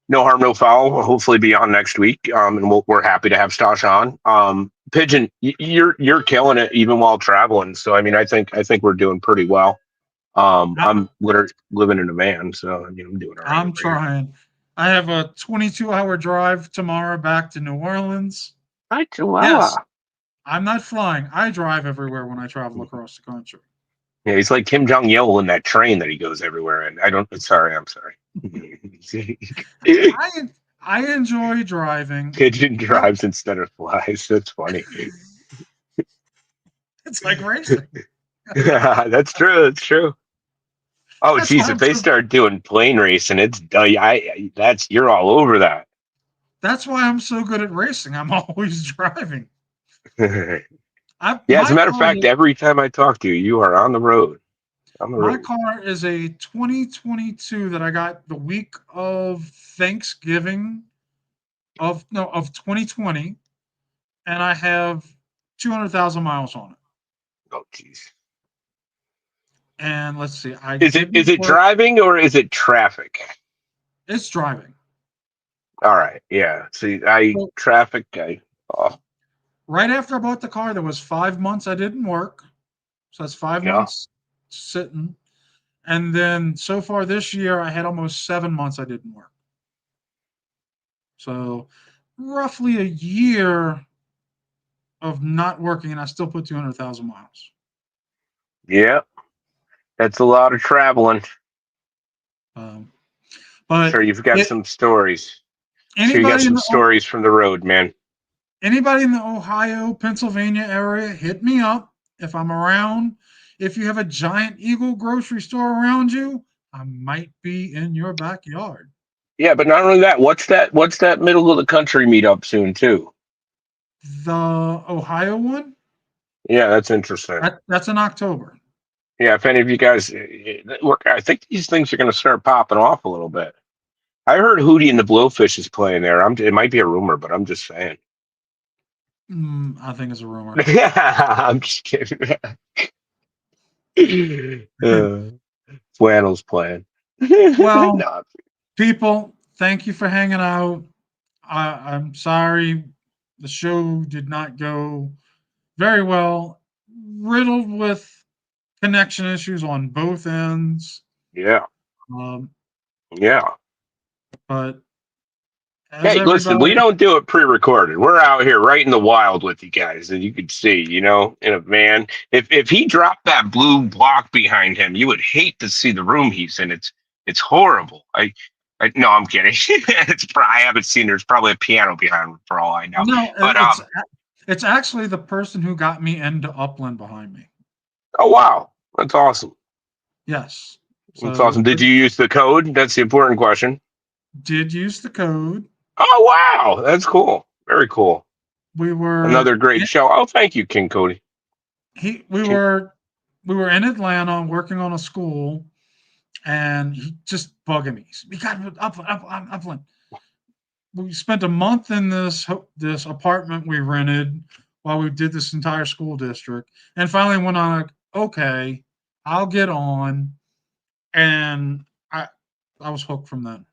no harm, no foul. We'll hopefully be on next week, and we're happy to have Stosh on. Pigeon, you're killing it even while traveling. So I mean, I think we're doing pretty well. I'm literally living in a van, so I mean, I'm doing all right. I'm trying. I have a 22-hour drive tomorrow back to New Orleans. Hi, Chihuahua. Yes, I'm not flying. I drive everywhere when I travel across the country. Yeah, he's like Kim Jong-il in that train that he goes everywhere in. I'm sorry. I enjoy driving. Pigeon drives instead of flies. That's funny. It's like racing. That's true. That's true. Oh, geez, if they start doing plane racing, it's you're all over that. That's why I'm so good at racing. I'm always driving. As a matter of fact, every time I talk to you, you are on the road. My car is a 2022 that I got the week of Thanksgiving of 2020, and I have 200,000 miles on it. Oh, jeez. And let's see, is it driving or is it traffic? It's driving. All right, yeah. See, traffic. Right after I bought the car, there was 5 months I didn't work, so that's 5 months sitting. And then so far this year, I had almost 7 months I didn't work. So roughly a year of not working, and I still put 200,000 miles. Yeah, that's a lot of traveling. But I'm sure you've got some stories. Sure you got some stories from the road, man. Anybody in the Ohio, Pennsylvania area, hit me up if I'm around. If you have a Giant Eagle grocery store around you, I might be in your backyard. Yeah, but not only that, what's that middle of the country meetup soon too? The Ohio one? Yeah, that's interesting. That's in October. Yeah, if any of you guys work, I think these things are going to start popping off a little bit. I heard Hootie and the Blowfish is playing there. It might be a rumor, but I'm just saying. I think it's a rumor. I'm just kidding. Flannel's playing. Well, No. people, thank you for hanging out. I'm sorry the show did not go very well, riddled with connection issues on both ends. Yeah. Yeah. But hey, listen, we don't do it pre-recorded. We're out here right in the wild with you guys, and you could see, in a van. If he dropped that blue block behind him, you would hate to see the room he's in. It's horrible. No, I'm kidding. I haven't seen. There's probably a piano behind him for all I know. No, but it's actually the person who got me into Upland behind me. Oh wow, that's awesome. Yes, that's awesome. Did you use the code? That's the important question. Did use the code. Oh wow, that's cool. Very cool. We were another great show. Oh, thank you, King Cody. We were in Atlanta working on a school, and he just bugging me. We got Upland. We spent a month in this apartment we rented while we did this entire school district, and finally went on like, okay, I'll get on, and I was hooked from then.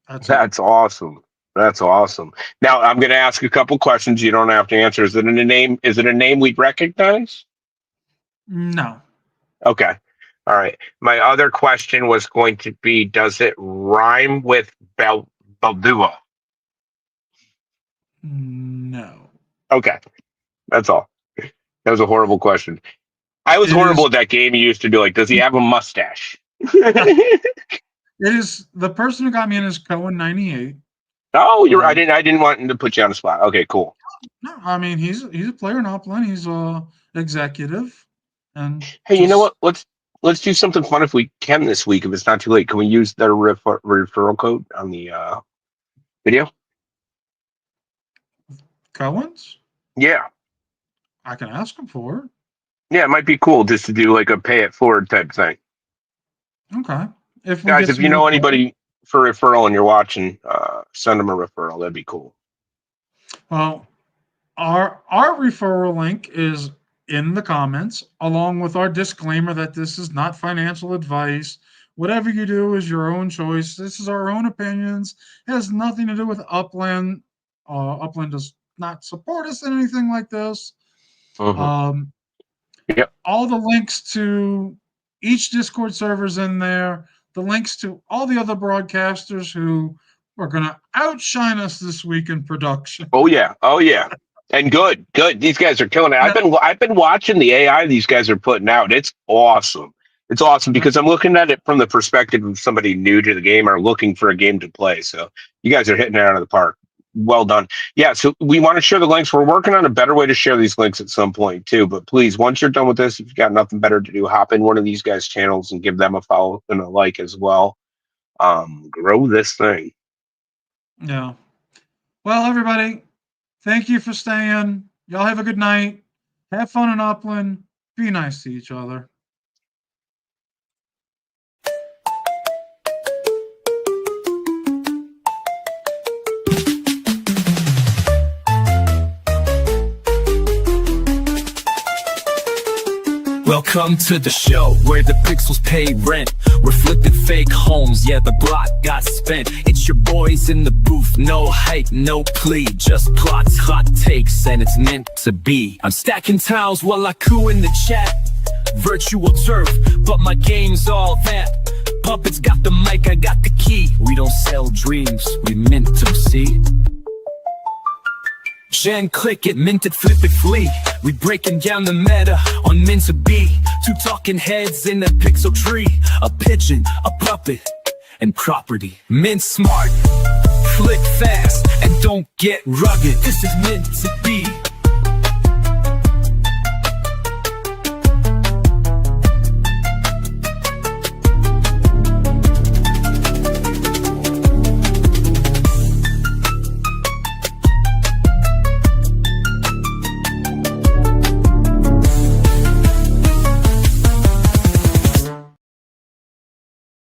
That's awesome. That's awesome. Now I'm going to ask a couple questions. You don't have to answer. Is it a name? Is it a name we'd recognize? No. Okay. All right. My other question was going to be: does it rhyme with Baldua? No. Okay. That's all. That was a horrible question. I was horrible at that game. You used to be like, does he have a mustache? It is the person who got me in is Cohen 98. Oh, you're right. I didn't want to put you on the spot. Okay, cool. No, I mean he's a player in Upland. He's a executive. And hey, you know what? Let's do something fun if we can this week. If it's not too late, can we use the referral code on the video? Cohen's? Yeah, I can ask him for it. Yeah, it might be cool just to do like a pay it forward type thing. Okay. If we Guys, get if some you know good- anybody for referral and you're watching, send them a referral. That'd be cool. Well, our referral link is in the comments, along with our disclaimer that this is not financial advice. Whatever you do is your own choice. This is our own opinions. It has nothing to do with Upland. Upland does not support us in anything like this. Yep. All the links to each Discord server's in there. The links to all the other broadcasters who are going to outshine us this week in production. Oh yeah, and good. These guys are killing it. I've been watching the AI these guys are putting out. It's awesome. It's awesome because I'm looking at it from the perspective of somebody new to the game or looking for a game to play. So you guys are hitting it out of the park. Well done. Yeah, so we want to share the links. We're working on a better way to share these links at some point too. But please, once you're done with this, if you've got nothing better to do, hop in one of these guys' channels and give them a follow and a like as well. Grow this thing. Yeah. Well, everybody, thank you for staying. Y'all have a good night. Have fun in Upland. Be nice to each other. Welcome to the show where the pixels pay rent. We're flipping fake homes, yeah, the block got spent. It's your boys in the booth, no hype, no plea. Just plots, hot takes, and it's meant to be. I'm stacking tiles while I coo in the chat. Virtual turf, but my game's all that. Puppets got the mic, I got the key. We don't sell dreams, we mint them, see? Gen click it, mint it, flip it, flee. We breaking down the meta on mint to be. Two talking heads in a pixel tree. A pigeon, a puppet, and property. Mint smart, flick fast, and don't get rugged. This is meant to be.